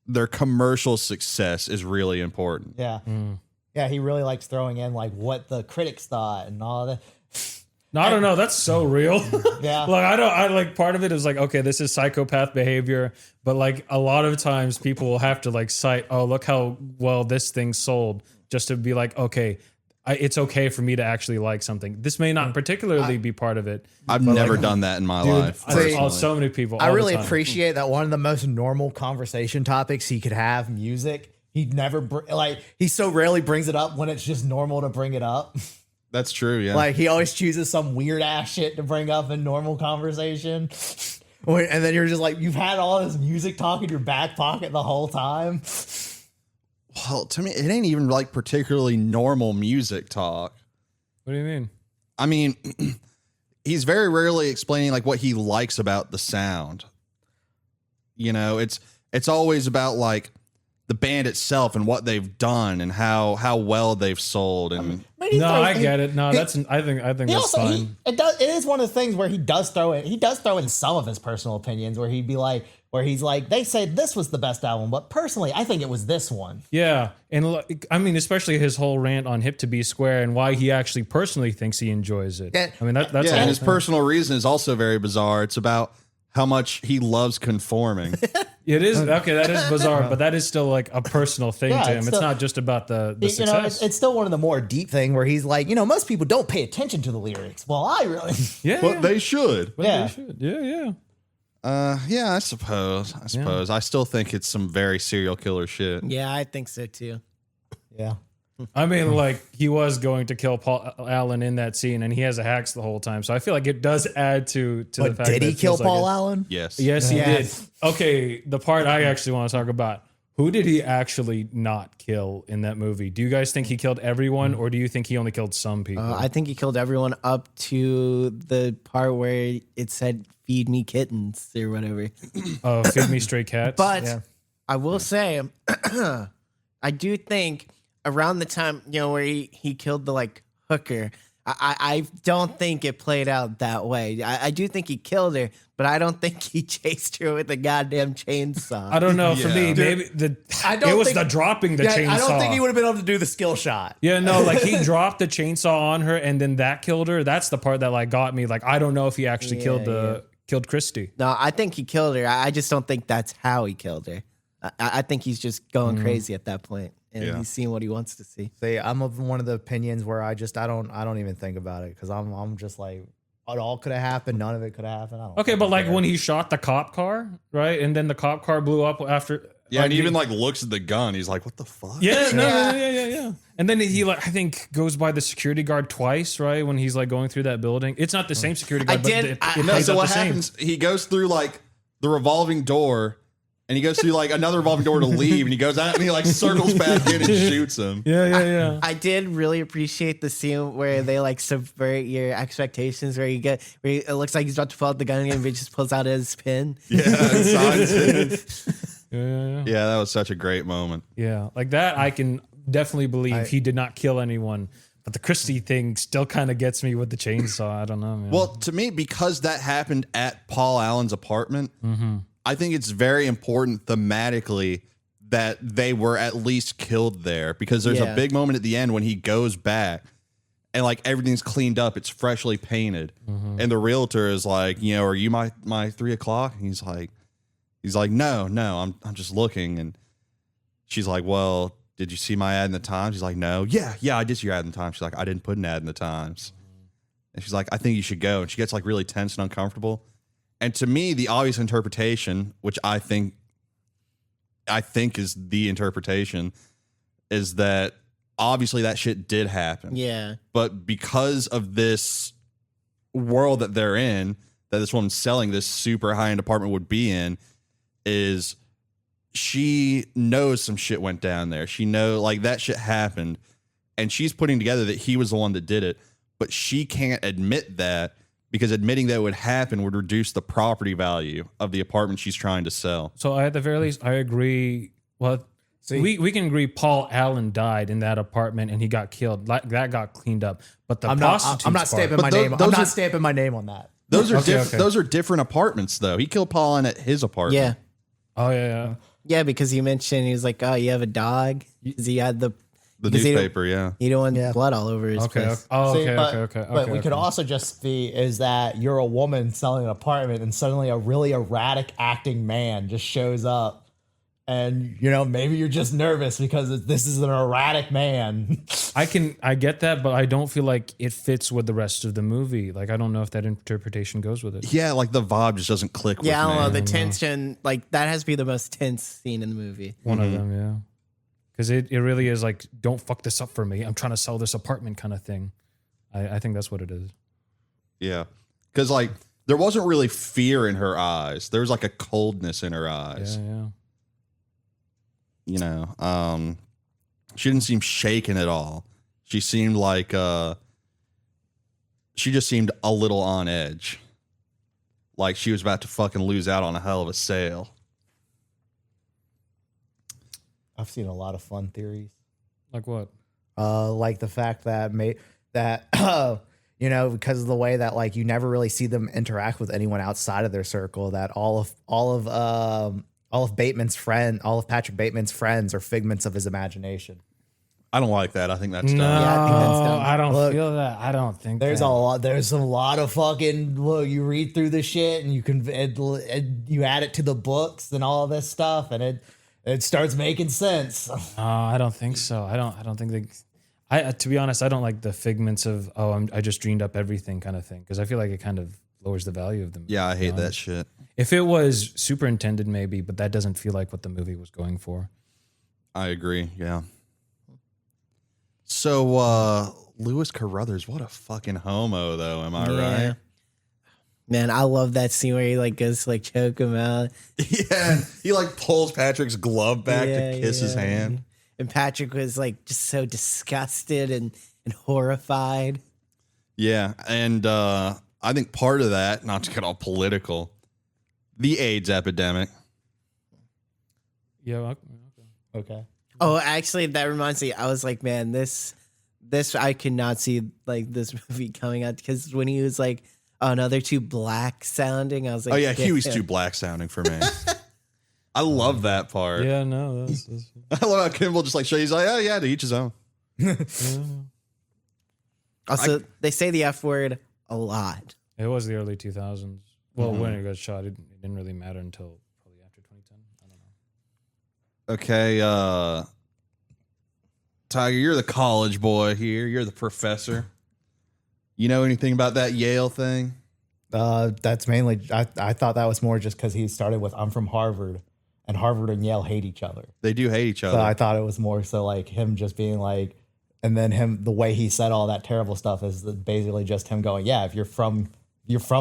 their commercial success is really important. Yeah. Mm. Yeah, he really likes throwing in like what the critics thought and all that. No, I don't know. That's so real. Yeah. Like, I like part of it is like, okay, this is psychopath behavior. But like a lot of times people will have to like cite, oh, look how well this thing sold, just to be like, okay, it's okay for me to actually like something. This may not particularly be part of it. I've never done that in my life. personally. So many people. I all the really time. appreciate that one of the most normal conversation topics he could have, music. He never he so rarely brings it up when it's just normal to bring it up. That's true. Yeah. Like he always chooses some weird ass shit to bring up in normal conversation. And then you're just like, you've had all this music talk in your back pocket the whole time. Well, to me, it ain't even like particularly normal music talk. What do you mean? I mean, he's very rarely explaining like what he likes about the sound. You know, it's always about like the band itself and what they've done and how well they've sold. And No, I get it. No, that's. I think that's fine. It is one of the things where he does throw in some of his personal opinions where he's like, they said this was the best album, but personally, I think it was this one. Yeah, and like, I mean, especially his whole rant on Hip to Be Square and why he actually personally thinks he enjoys it. Yeah. I mean, that's the yeah, whole and his thing. personal reason is also very bizarre. It's about how much he loves conforming. It is okay. That is bizarre, but that is still like a personal thing Yeah, to him. it's It's still- not just about the You know, success. it's still one of the more deep thing where he's like, most people don't pay attention to the lyrics. Well, I really, yeah, But they should. But yeah. they should. Yeah. Yeah, I suppose. I still think it's some very serial killer shit. Yeah, I think so too. yeah. I mean, like he was going to kill Paul Allen in that scene, and he has a hacks the whole time. So I feel like it does add to the But fact did that he it kill feels like Paul it. Allen? Yes. Yes, he Yes. did. Okay, the part I actually want to talk about. Who did he actually not kill in that movie? Do you guys think he killed everyone, or do you think he only killed some people? I think he killed everyone up to the part where it said "feed me kittens" or whatever. Feed me stray cats. But Yeah. I will say, I do think around the time where he killed the like hooker, I don't think it played out that way. I do think he killed her, but I don't think he chased her with a goddamn chainsaw. I don't know. For Yeah. me, Dude, maybe don't it was think- the dropping the chainsaw. I don't think he would have been able to do the skill shot. Yeah, no, like he dropped the chainsaw on her, and then that killed her. That's the part that like got me. Like I don't know if he actually killed Christy. No, I think he killed her. I just don't think that's how he killed her. I think he's just going crazy at that point, and Yeah. he's seeing what he wants to see. See, I'm of one of the opinions where I don't even think about it because I'm just like, it all could have happened. None of it could have happened. I don't Okay, fucking but like care. when he shot the cop car, right, and then the cop car blew up after. Yeah, and he- even like looks at the gun. He's like, "What the fuck?" Yeah, yeah. And then he like I think goes by the security guard twice, right? When he's like going through that building, it's not the same security guard. But it No, plays so out what the same. happens? He goes through like the revolving door, and he goes through like another revolving door to leave, and he goes out and he like circles back in and shoots him. Yeah. I did really appreciate the scene where they like subvert your expectations, where it looks like he's about to pull out the gun and he just pulls out his pin. Yeah, and signs it. Yeah. Yeah, that was such a great moment. Yeah, like that I can definitely believe he did not kill anyone. But the Christie thing still kind of gets me with the chainsaw. I don't know, man. Well, to me, because that happened at Paul Allen's apartment, I think it's very important thematically that they were at least killed there, because there's a big moment at the end when he goes back and like everything's cleaned up, it's freshly painted, and the realtor is like, you know, are you my 3 o'clock? And he's like, no, I'm just looking. And she's like, well, did you see my ad in the Times? He's like, no. Yeah, I did see your ad in the Times. She's like, I didn't put an ad in the Times. And she's like, I think you should go. And she gets like really tense and uncomfortable. And to me, the obvious interpretation, which I think is the interpretation, is that obviously that shit did happen. Yeah. But because of this world that they're in, that this woman selling this super high-end apartment would be in, is she knows some shit went down there. She know like that shit happened, and she's putting together that he was the one that did it, but she can't admit that, because admitting that it would happen would reduce the property value of the apartment she's trying to sell. So at the very least, I agree. Well, we can agree Paul Allen died in that apartment and he got killed. Like, that got cleaned up. But the prostitutes I'm not stamping my name. I'm not stamping my name on that. Those are Okay. Those are different apartments, though. He killed Paul Allen at his apartment. Yeah. Oh, yeah. Yeah, because you mentioned he was like, oh, you have a dog? Because he had the newspaper, yeah. He don't want blood all over his Okay. place. Oh, See, okay. But we could also just be is that you're a woman selling an apartment and suddenly a really erratic acting man just shows up. And, you know, maybe you're just nervous because this is an erratic man. I get that, but I don't feel like it fits with the rest of the movie. Like, I don't know if that interpretation goes with it. Yeah, like the vibe just doesn't click with me. Yeah, I don't know. The tension, like, that has to be the most tense scene in the movie. One of them, yeah. Because it really is like, don't fuck this up for me. I'm trying to sell this apartment kind of thing. I think that's what it is. Yeah. Because, like, there wasn't really fear in her eyes. There was, like, a coldness in her eyes. Yeah. You know, she didn't seem shaken at all. She seemed like, she just seemed a little on edge. Like she was about to fucking lose out on a hell of a sale. I've seen a lot of fun theories. Like what? Like the fact that you know, because of the way that like you never really see them interact with anyone outside of their circle, that all of Patrick Bateman's friends are figments of his imagination. I don't like that. I think that's No, dumb. Yeah, I think that's dumb. I don't Look, feel that. I don't think There's that. a lot of fucking look. You read through the shit and you add it to the books and all of this stuff, and it starts making sense. No, I don't think so. I don't think they. To be honest, I don't like the figments of I just dreamed up everything kind of thing, because I feel like it kind of lowers the value of them. Yeah, I hate that shit. If it was superintended, maybe, but that doesn't feel like what the movie was going for. I agree. Yeah. So, Lewis Carruthers, what a fucking homo, though. Am I right? Man, I love that scene where he like goes to like choke him out. Yeah. He like pulls Patrick's glove back to kiss his hand. And Patrick was like just so disgusted and horrified. Yeah. And I think part of that, not to get all political, the AIDS epidemic. Yeah. Okay. Oh, actually, that reminds me. I was like, man, this I could not see like this movie coming out, because when he was like, oh no, they're too black sounding. I was like, Oh yeah, Huey's too black sounding for me. I love that part. Yeah. No. That's I love how Kimball just like he's like, oh yeah, to each his own. Also, they say the F word a lot. it was the early 2000s. Well, when it got shot, it didn't really matter until probably after 2010. I don't know. Okay, Tiger, you're the college boy here. You're the professor. You know anything about that Yale thing? That's mainly I thought that was more just because he started with I'm from Harvard, and Harvard and Yale hate each other. They do hate each So other. I thought it was more so like him just being like, and then the way he said all that terrible stuff is basically just him going, yeah, if you're from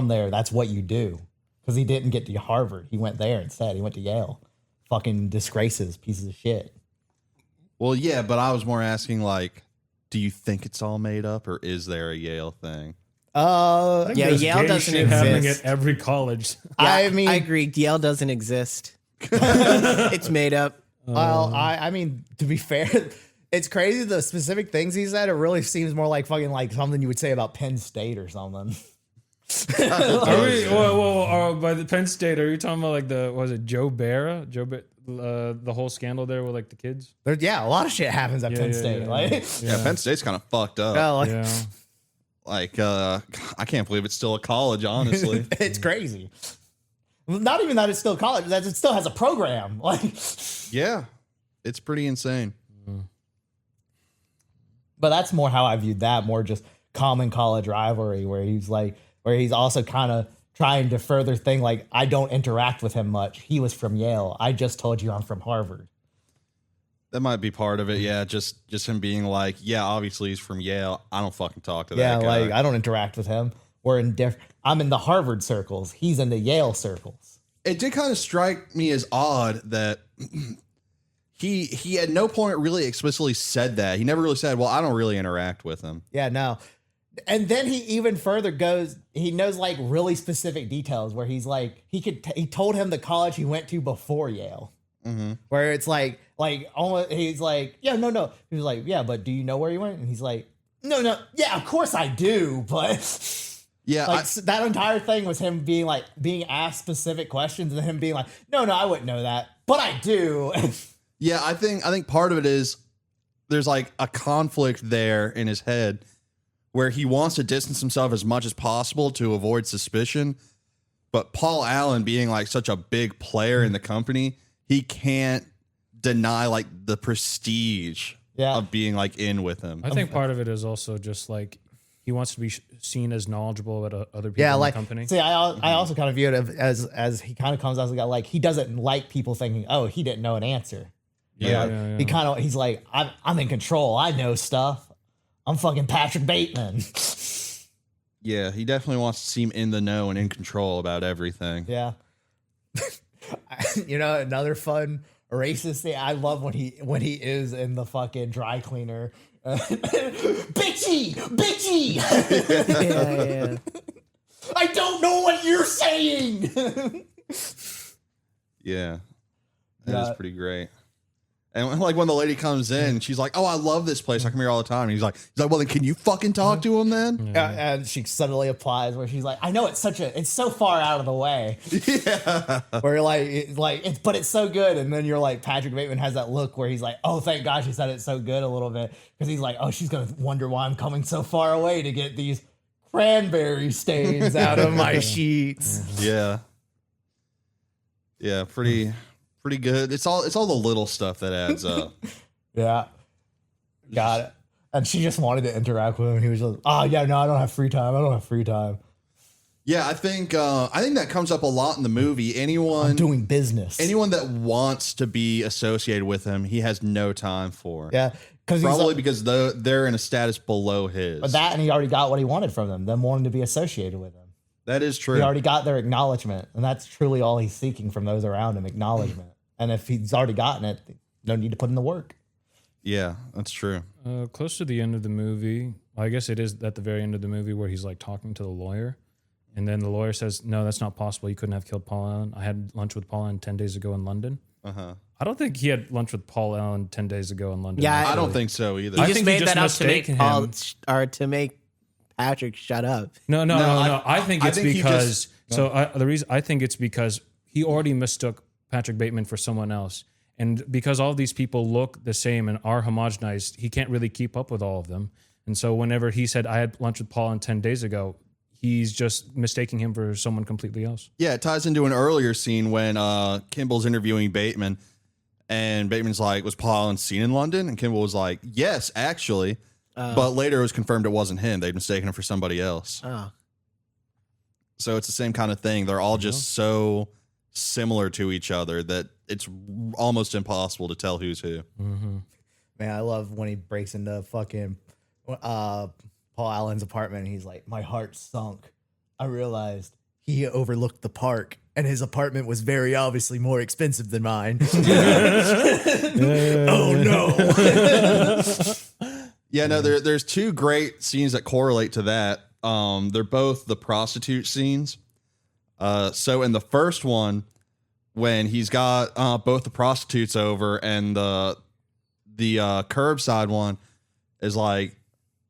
there, that's what you do. Because he didn't get to Harvard. He went there instead. He went to Yale. Fucking disgraces, pieces of shit. Well, yeah, but I was more asking like, do you think it's all made up, or is there a Yale thing? Yeah, There's Yale gay doesn't shit happening exist. at every college. I mean, I agree. Yale doesn't exist. It's made up. well, I mean, to be fair, It's crazy the specific things he said. It really seems more like fucking like something you would say about Penn State or something. Are we? Whoa, by the Penn State, are you talking about like was it Joe Barra? The whole scandal there with like the kids. Yeah, a lot of shit happens at Penn State. Yeah, Penn State's kind of fucked up. I can't believe it's still a college, honestly. It's crazy. Not even that it's still college, that it still has a program. Yeah, it's pretty insane. But that's more how I viewed that, more just common college rivalry, where he's also kind of trying to further thing like, I don't interact with him much. He was from Yale. I just told you I'm from Harvard. That might be part of it. Yeah, just him being like, yeah, obviously he's from Yale. I don't fucking talk to that guy. Like I don't interact with him. I'm in the Harvard circles. He's in the Yale circles. It did kind of strike me as odd that he at no point really explicitly said that. He never really said, well, I don't really interact with him. Yeah, no. And then he even further goes, he knows like really specific details where he's like, he told him the college he went to before Yale. Mm-hmm. Where it's like almost, he's like, yeah, no. He was like, yeah, but do you know where he went? And he's like, no. Yeah, of course I do. But yeah, that entire thing was him being asked specific questions and him being like, no, I wouldn't know that, but I do. Yeah, I think part of it is there's like a conflict there in his head where he wants to distance himself as much as possible to avoid suspicion. But Paul Allen being like such a big player in the company, he can't deny like the prestige of being like in with him. I think part of it is also just like he wants to be seen as knowledgeable about other people in the company. See, I also kind of view it as he kind of comes out as a guy like he doesn't like people thinking, oh, he didn't know an answer. Yeah. He's like, I'm in control. I know stuff. I'm fucking Patrick Bateman. Yeah, he definitely wants to seem in the know and in control about everything. Yeah. Another fun racist thing. I love when he is in the fucking dry cleaner. bitchy. Yeah. I don't know what you're saying. Yeah, that is pretty great. And like when the lady comes in, she's like, "Oh, I love this place. I come here all the time." And he's like, "Well, then can you fucking talk to him then?" And she suddenly applies where she's like, "I know it's so far out of the way." Yeah, where but it's so good. And then you're like, Patrick Bateman has that look where he's like, "Oh, thank God she said it's so good," a little bit, because he's like, "Oh, she's gonna wonder why I'm coming so far away to get these cranberry stains out of my sheets." Yeah, pretty good. It's all the little stuff that adds up. Yeah. Got it. And she just wanted to interact with him. He was just, I don't have free time. Yeah, I think that comes up a lot in the movie. I'm doing business. Anyone that wants to be associated with him, he has no time for. Yeah. Because they're in a status below his. But and he already got what he wanted from them wanting to be associated with him. That is true. He already got their acknowledgement, and that's truly all he's seeking from those around him, acknowledgement. And if he's already gotten it, no need to put in the work. Yeah, that's true. Close to the end of the movie, I guess it is at the very end of the movie where he's like talking to the lawyer. And then the lawyer says, "No, that's not possible. You couldn't have killed Paul Allen. I had lunch with Paul Allen 10 days ago in London." Uh-huh. I don't think he had lunch with Paul Allen 10 days ago in London. Yeah, I don't think so either. He just made that up to make Paul to make Patrick shut up. No. I think it's because the reason I think it's because he already mistook Patrick Bateman for someone else. And because all these people look the same and are homogenized, he can't really keep up with all of them. And so whenever he said, "I had lunch with Paul Allen 10 days ago," he's just mistaking him for someone completely else. Yeah, it ties into an earlier scene when Kimball's interviewing Bateman, and Bateman's like, "Was Paul Allen seen in London?" And Kimball was like, "Yes, actually." But later it was confirmed it wasn't him. They'd mistaken him for somebody else. Oh. So it's the same kind of thing. They're all just so similar to each other that it's almost impossible to tell who's who. Mm-hmm. Man, I love when he breaks into fucking Paul Allen's apartment and he's like, "My heart sunk. I realized he overlooked the park and his apartment was very obviously more expensive than mine." Oh no. Yeah, no, there's two great scenes that correlate to that. They're both the prostitute scenes. So in the first one, when he's got both the prostitutes over and the curbside one is like,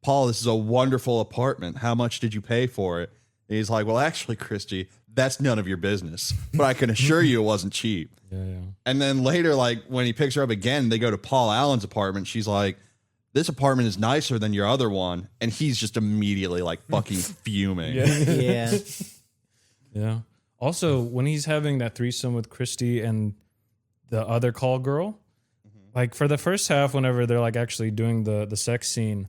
Paul, this is a wonderful apartment. How much did you pay for it? And he's like, well, actually, Christy, that's none of your business. But I can assure you it wasn't cheap. Yeah. And then later, like when he picks her up again, they go to Paul Allen's apartment. She's like, this apartment is nicer than your other one. And he's just immediately like fucking fuming. Yeah. Yeah. Also, when he's having that threesome with Christy and the other call girl, like for the first half, whenever they're like actually doing the sex scene,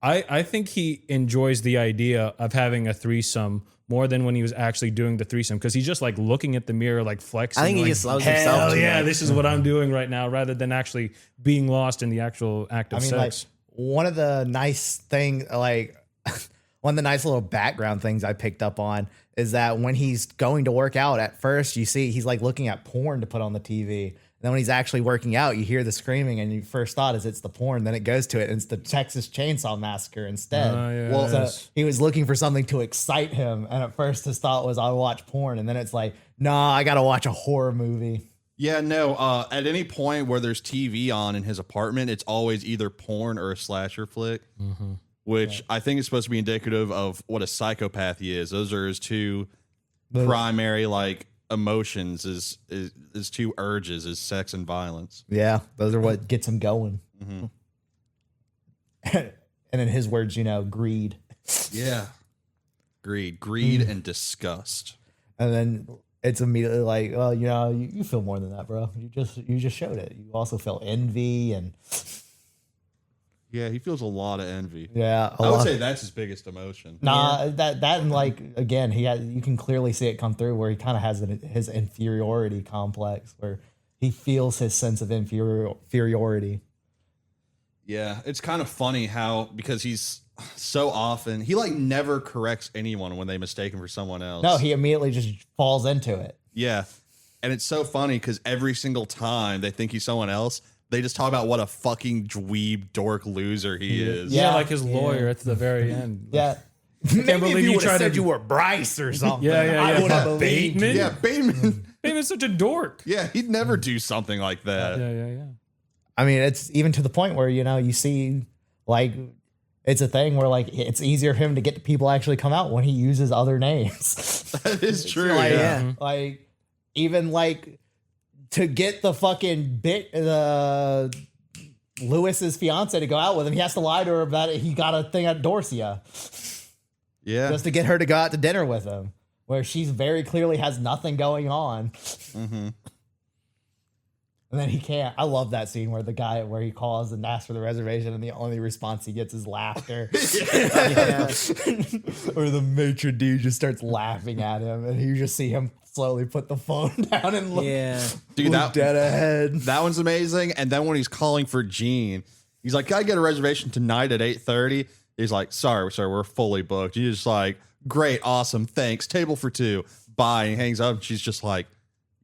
I think he enjoys the idea of having a threesome more than when he was actually doing the threesome, because he's just like looking at the mirror, like flexing. I think he like, just loves himself hell too yeah, much. this is what I'm doing right now, rather than actually being lost in the actual act of sex. like one of the nice thing, like one of the nice little background things I picked up on is that when he's going to work out, at first you see he's like looking at porn to put on the TV. And then when he's actually working out, you hear the screaming, and your first thought is it's the porn. Then it goes to it, and it's the Texas Chainsaw Massacre instead. Yeah, Well, it so he was looking for something to excite him, and at first his thought was I'll watch porn, and then it's like, nah, I gotta watch a horror movie. Yeah, no. At any point where there's TV on in his apartment, it's always either porn or a slasher flick, which I think is supposed to be indicative of what a psychopath he is. Those are his two primary like emotions, is two urges, is sex and violence. Yeah, those are what gets him going. And in his words, greed. Yeah, greed, and disgust. And then it's immediately like, well, you feel more than that, bro. You just showed it. You also feel envy and Yeah, he feels a lot of envy. yeah. I would say that's his biggest emotion. Nah, that and like again, you can clearly see it come through where he kind of has his inferiority complex, where he feels his sense of inferiority. Yeah, it's kind of funny how, because he's so often, he like never corrects anyone when they mistake him for someone else. No, he immediately just falls into it. Yeah, and it's so funny because every single time they think he's someone else, they just talk about what a fucking dweeb dork loser he is. Yeah, like his lawyer at the very end. Yeah. Maybe Maybe if if you you would tried have to- said you were Bryce or something, Yeah. I would have believed Bateman? you. Yeah, Bateman. Bateman's such a dork. Yeah, he'd never do something like that. Yeah. I mean, it's even to the point where, you see, like, it's a thing where, like, it's easier for him to get the people actually come out when he uses other names. That is true. Like, yeah. like, even, like, to get the fucking Lewis's fiance to go out with him, he has to lie to her about it. He got a thing at Dorsia Yeah. just to get her to go out to dinner with him, where she's very clearly has nothing going on. And then he can't. I love that scene where where he calls and asks for the reservation, and the only response he gets is laughter. Or the maitre d' just starts laughing at him, and you just see him slowly put the phone down and look, Dude, look dead ahead. That one's amazing. And then when he's calling for Gene, he's like, "Can I get a reservation tonight at 8:30?" He's like, "Sorry, sir, we're fully booked." He's just like, "Great, awesome, thanks. Table for two. Bye." And he hangs up. And she's just like,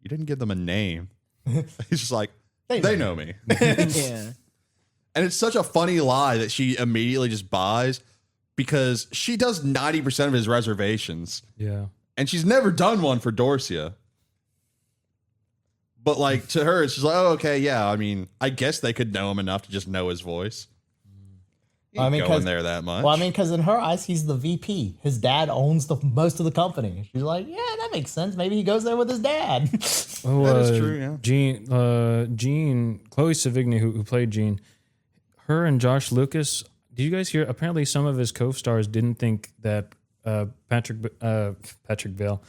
"You didn't give them a name." He's just like, they know me. Yeah. And it's such a funny lie that she immediately just buys, because she does 90% of his reservations. Yeah. And she's never done one for Dorsia. But like to her, it's just like, oh, okay, yeah. I mean, I guess they could know him enough to just know his voice. He ain't going there that much. Well, I mean, because in her eyes, he's the VP. His dad owns most of the company. She's like, yeah, that makes sense. Maybe he goes there with his dad. Oh, That is true, yeah. Gene, Chloe Sevigny, who played Gene, her and Josh Lucas. Did you guys hear? Apparently, some of his co-stars didn't think that Patrick Vale,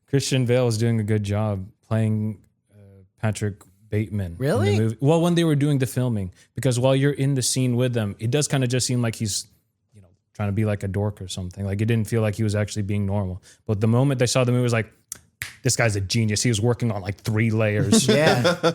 Christian Bale, was doing a good job playing Patrick Bateman. Really? In the movie. Well, when they were doing the filming, because while you're in the scene with them, it does kind of just seem like he's, trying to be like a dork or something. Like it didn't feel like he was actually being normal. But the moment they saw the movie, it was like, this guy's a genius. He was working on like 3 layers. Yeah.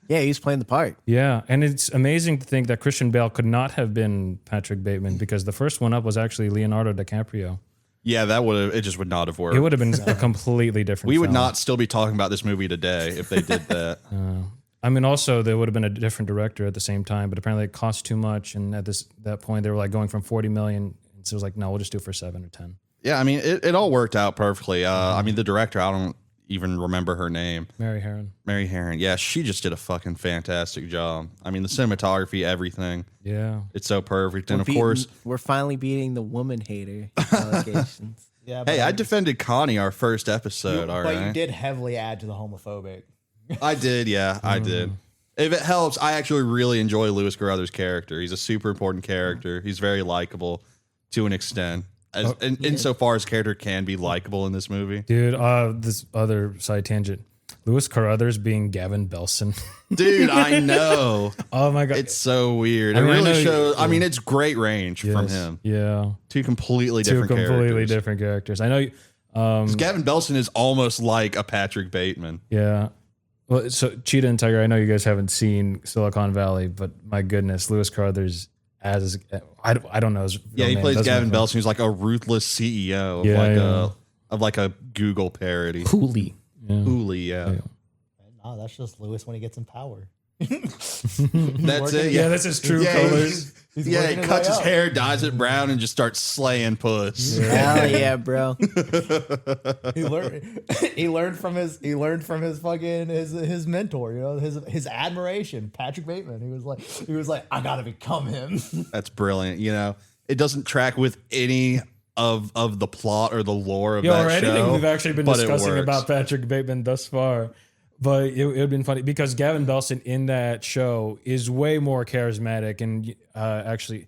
Yeah, he's playing the part. Yeah, and it's amazing to think that Christian Bale could not have been Patrick Bateman, because the first one up was actually Leonardo DiCaprio. Yeah, it just would not have worked. It would have been a completely different We would film. not still be talking about this movie today if they did that. I mean, also, there would have been a different director at the same time, but apparently it cost too much, and at that point, they were like going from 40 million, so it was like, no, we'll just do it for 7 or 10. Yeah, I mean, it all worked out perfectly. I mean, the director, even remember her name. Mary Herron. Mary Herron. Yeah, she just did a fucking fantastic job. I mean, the cinematography, everything. Yeah. It's so perfect. And of course, we're finally beating the woman hater allegations. Yeah, hey, I defended Connie our first episode. All right. But you did heavily add to the homophobic. I did. Yeah, I did. If it helps, I actually really enjoy Lewis Carruthers' character. He's a super important character. He's very likable to an extent. Insofar as character can be likable in this movie. Dude, this other side tangent. Lewis Carruthers being Gavin Belson. Dude, I know. Oh my God. It's so weird. I mean, it I really know shows. I mean, it's great range from Yes. him. Yeah. Two completely different characters. I know you, 'Cause Gavin Belson is almost like a Patrick Bateman. yeah. Well, so Cheetah and Tiger, I know you guys haven't seen Silicon Valley, but my goodness, Lewis Carruthers as I don't know his real Yeah, he name. plays Doesn't Gavin matter. Belson, who's like a ruthless CEO of Yeah, like a Google parody. Cooley. Yeah. Hooli, yeah. No, that's just Lewis when he gets in power. That's it. Yeah, that's his true colors. He's Yeah, working he his cuts way his up. hair, dyes it brown, and just starts slaying puss. Hell yeah, bro. He learned from his fucking his mentor, you know, his admiration, Patrick Bateman. He was like, I gotta become him. That's brilliant. You know, it doesn't track with any of the plot or the lore of that Or anything show. we've actually been but it discussing works. about Patrick Bateman thus far. But it would have been funny because Gavin Belson in that show is way more charismatic and actually,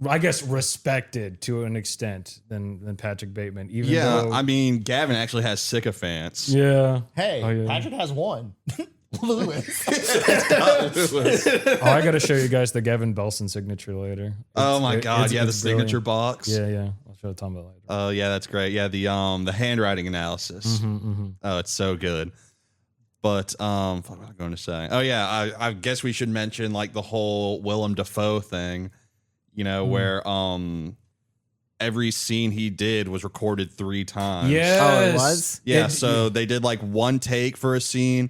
I guess, respected to an extent than Patrick Bateman. Even Yeah, though, I mean, Gavin actually has sycophants. yeah. Hey, Oh, yeah. Patrick has one. Lewis. Oh, I got to show you guys the Gavin Belson signature later. Oh my god, it's the signature brilliant. box. Yeah. I'll show Tom later. Oh yeah, that's great. Yeah, the handwriting analysis. Oh, it's so good. But what was I going to say? Oh yeah, I guess we should mention like the whole Willem Dafoe thing. You know, where every scene he did was recorded 3 times. Yes. Oh, it was? Yeah, so they did like one take for a scene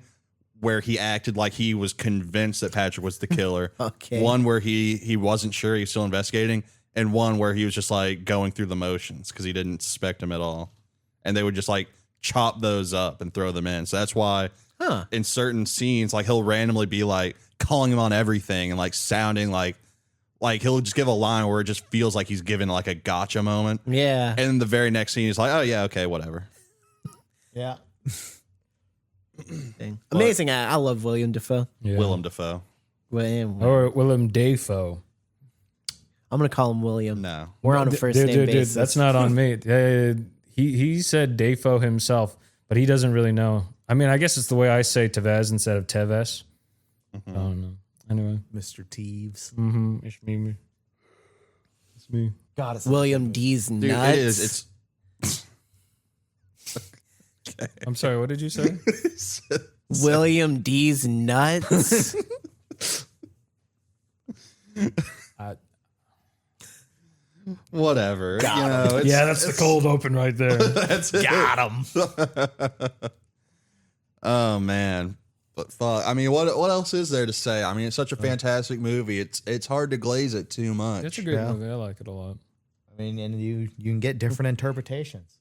where he acted like he was convinced that Patrick was the killer. Okay. One where he wasn't sure, he was still investigating, and one where he was just like going through the motions because he didn't suspect him at all. And they would just like chop those up and throw them in. So that's why in certain scenes, like he'll randomly be like calling him on everything and like sounding like he'll just give a line where it just feels like he's giving like a gotcha moment. Yeah. And then the very next scene, he's like, oh yeah, okay, whatever. Yeah. Amazing. I love William Dafoe. Yeah. Willem Dafoe. Or Willem Dafoe. I'm going to call him William. No. We're on a first name basis. That's not on me. He said Dafoe himself, but he doesn't really know. I mean, I guess it's the way I say Tevez instead of Teves. I don't know. Anyway. Mr. Teeves. It's me. It's me. God, it's William D's nuts. Dude, it is. It's I'm sorry, what did you say? William D's nuts. whatever. Got you him. know, it's, Yeah, that's the cold open right there. that's it. got him. Oh man. But fuck. I mean, what else is there to say? I mean, it's such a fantastic movie. It's hard to glaze it too much. It's a great movie. I like it a lot. I mean, and you can get different interpretations.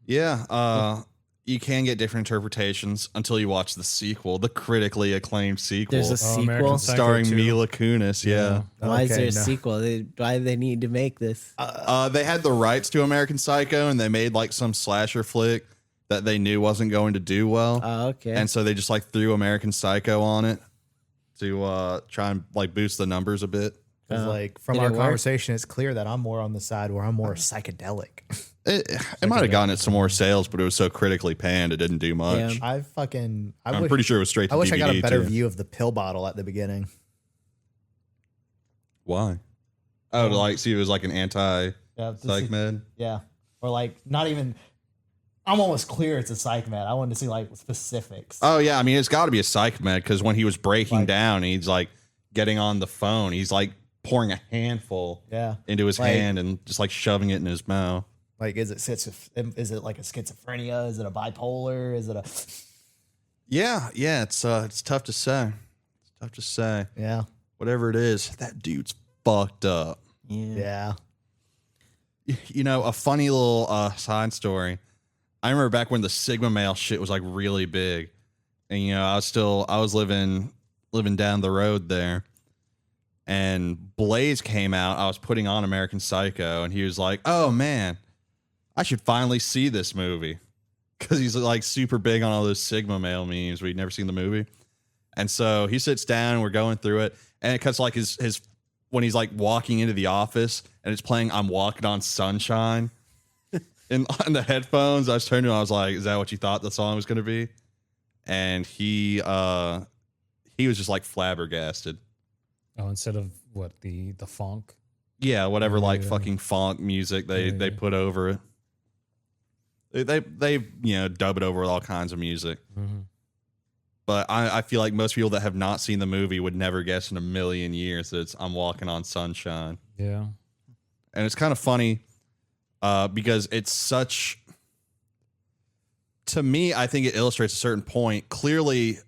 Yeah. You can get different interpretations until you watch the sequel, the critically acclaimed sequel. There's a American sequel. Psycho starring 2. Mila Kunis. Yeah. Why is Okay, there a no. sequel? Why do they need to make this? They had the rights to American Psycho, and they made like some slasher flick that they knew wasn't going to do well. Oh, okay. And so they just like threw American Psycho on it to try and like boost the numbers a bit. Because like from Did our it work? conversation, it's clear that I'm more on the side where I'm more psychedelic. It might have gotten it some more sales, but it was so critically panned, it didn't do much. Yeah. I'm pretty sure it was straight to I wish DVD I got a better too. view of the pill bottle at the beginning. Why? Oh, to like see it was like an anti-psych Yeah, med? yeah, or like not even. I'm almost clear it's a psych med. I wanted to see like specifics. Oh, yeah. I mean, it's got to be a psych med because when he was breaking Like- down, he's like getting on the phone. He's like pouring a handful Yeah, into his Like- hand and just like shoving it in his mouth. like is it like a schizophrenia? Is it a bipolar? Is it a Yeah. It's tough to say. It's tough to say. yeah Whatever it is, that dude's fucked up. Yeah. yeah? You know, a funny little side story. I remember back when the Sigma male shit was like really big, and you know, I was living down the road there, and Blaze came out. I was putting on American Psycho, and he was like, "Oh man, I should finally see this movie," because he's like super big on all those Sigma male memes. We'd never seen the movie, and so he sits down, and we're going through it, and it cuts like his when he's like walking into the office, and it's playing "I'm Walking on Sunshine." On the headphones, I was turning to him, I was like, "Is that what you thought the song was going to be?" And he was just like flabbergasted. Oh, instead of what the funk. Yeah, whatever Yeah. fucking funk music they put over it. They you know, dub it over with all kinds of music. Mm-hmm. But I feel like most people that have not seen the movie would never guess in a million years that it's "I'm Walking on Sunshine." Yeah. And it's kind of funny. Because it's such, to me, I think it illustrates a certain point. Clearly,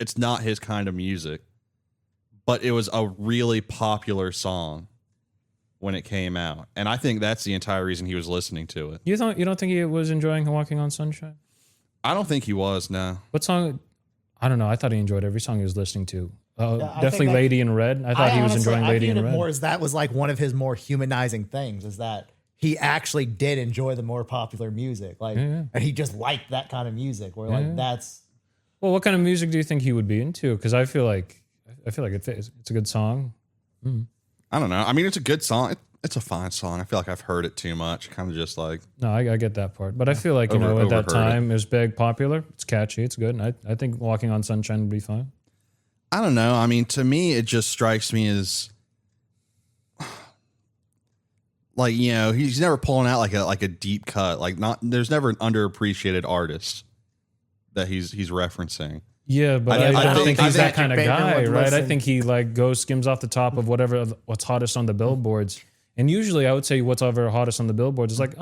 it's not his kind of music, but it was a really popular song when it came out, and I think that's the entire reason he was listening to it. You don't think he was enjoying Walking on Sunshine? I don't think he was. No, What song? I don't know. I thought he enjoyed every song he was listening to. I Definitely think that- Lady in Red. I thought he was honestly, enjoying Lady viewed in it Red. more as that was like one of his more humanizing things, is that he actually did enjoy the more popular music, like, and he just liked that kind of music. Where like that's Well, what kind of music do you think he would be into? Because I feel like it's a good song. I don't know. I mean, it's a good song. It's a fine song. I feel like I've heard it too much. Kind of just like, No, I get that part, but I feel like at that overheard time it was big, popular. It's catchy. It's good. And I think Walking on Sunshine would be fine. I don't know. I mean, to me, it just strikes me as like, you know, he's never pulling out like a deep cut. Like, not there's never an underappreciated artist that he's referencing. Yeah, but I don't think he's that kind of Patrick Bateman guy, would right? I listen. think he like goes skims off the top of what's hottest on the billboards. And usually I would say what's ever hottest on the billboards is like,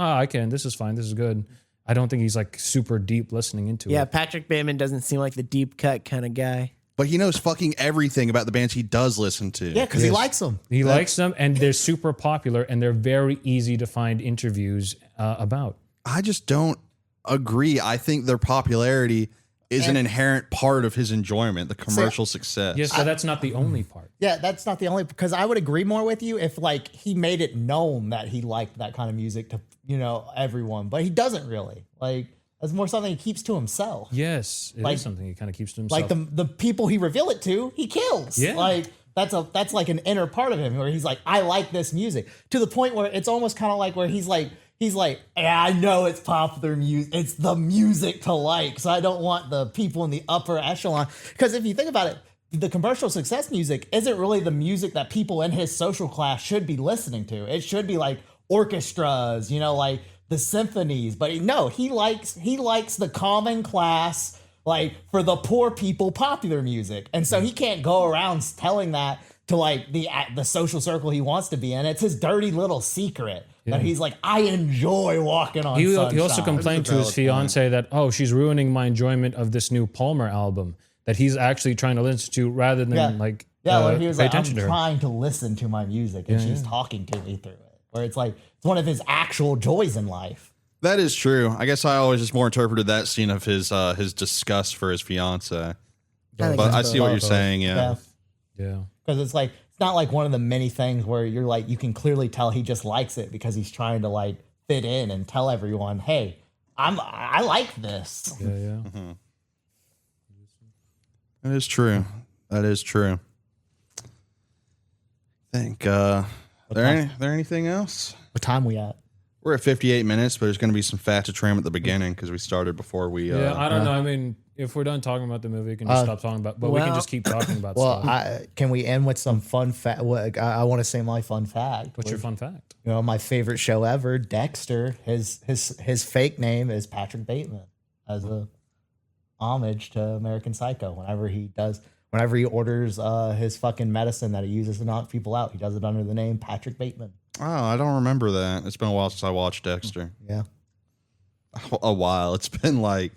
this is fine, this is good. I don't think he's like super deep listening into Yeah, it. Patrick Bateman doesn't seem like the deep cut kind of guy. But he knows fucking everything about the bands he does listen to. yeah, because he likes them. He likes them and they're super popular and they're very easy to find interviews about. I just don't agree. I think their popularity is an inherent part of his enjoyment, the commercial success. Yes, but that's not the only part. Yeah, that's not the only, because I would agree more with you if like he made it known that he liked that kind of music to, you know, everyone, but he doesn't really. Like, it's more something he keeps to himself. Yes, it is Like- something he kind of keeps to himself. Like the people he reveal it to, he kills. Yeah. Like that's like an inner part of him where he's like, I like this music, to the point where it's almost kind of like where he's like, yeah, I know it's popular music. It's the music to like. So I don't want the people in the upper echelon. Because if you think about it, the commercial success music isn't really the music that people in his social class should be listening to. It should be like orchestras, you know, like the symphonies. But no, he likes the common class, like for the poor people, popular music. And so he can't go around telling that to like the social circle he wants to be in. It's his dirty little secret. That he's like, I enjoy walking on sunshine. He also complained to his fiance that, she's ruining my enjoyment of this new Palmer album that he's actually trying to listen to rather than where he was pay like, I'm attention to her. trying to listen to my music, and she's talking to me through it. Where it's like, it's one of his actual joys in life. That is true. I guess I always just more interpreted that scene of his disgust for his fiance. But I see what you're saying. Yeah. Yeah. Because it's like, it's not like one of the many things where you're like, you can clearly tell he just likes it because he's trying to like fit in and tell everyone, hey, I like this. Yeah. Mm-hmm. That is true. That is true. I think there anything else? What time we at? We're at 58 minutes, but there's going to be some fat to trim at the beginning because we started before we. I don't know. I mean, if we're done talking about the movie, we can just stop talking about. But we can just keep talking about stuff. Can we end with some fun fact? I want to say my fun fact. What's your fun fact? You know, my favorite show ever, Dexter. His fake name is Patrick Bateman, as a homage to American Psycho. Whenever he orders his fucking medicine that he uses to knock people out, he does it under the name Patrick Bateman. Oh, I don't remember that. It's been a while since I watched Dexter. Yeah. A while. It's been like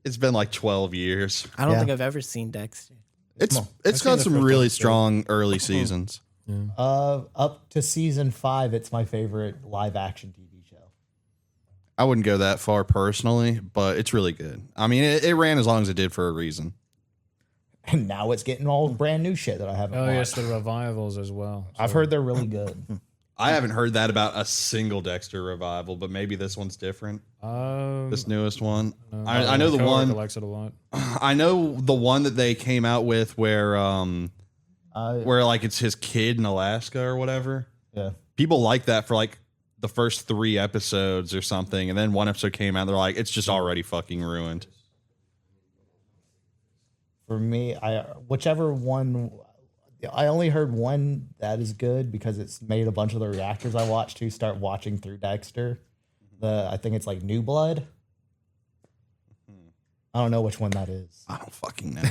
12 years. I don't think I've ever seen Dexter. It's got some really strong early seasons. Up to season 5, it's my favorite live action TV show. I wouldn't go that far personally, but it's really good. I mean, it ran as long as it did for a reason. And now it's getting all brand new shit that I haven't Oh watched. yes, the revivals as well. I've So- heard they're really good. I haven't heard that about a single Dexter revival, but maybe this one's different. This newest one. I know the my coworker one. likes it a lot. I know the one that they came out with where like it's his kid in Alaska or whatever. Yeah. People like that for like the first 3 episodes or something, and then one episode came out, they're like, it's just already fucking ruined. For me, whichever one, I only heard one that is good because it's made a bunch of the reactors I watched to start watching through Dexter. I think it's like New Blood. I don't know which one that is. I don't fucking know.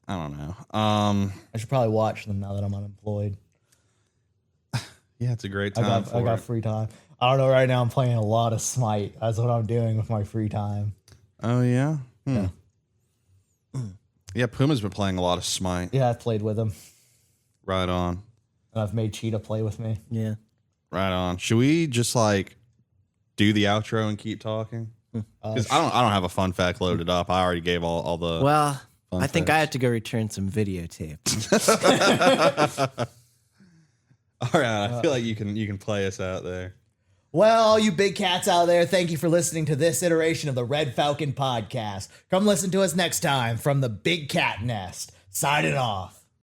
I don't know. I should probably watch them now that I'm unemployed. Yeah, it's a great I time. got free time. I don't know. Right now, I'm playing a lot of Smite. That's what I'm doing with my free time. Oh yeah. Yeah. Yeah, Puma's been playing a lot of Smite. Yeah, I've played with him, Right on. and I've made Cheetah play with me. Yeah. Right on. Should we just like do the outro and keep talking? Because I don't have a fun fact loaded up. I already gave all the. Well, Fun I think facts. I have to go return some videotape. All right, I feel like you can play us out there. Well, all you big cats out there, thank you for listening to this iteration of the Red Falcon podcast. Come listen to us next time from the Big Cat Nest. Signing off.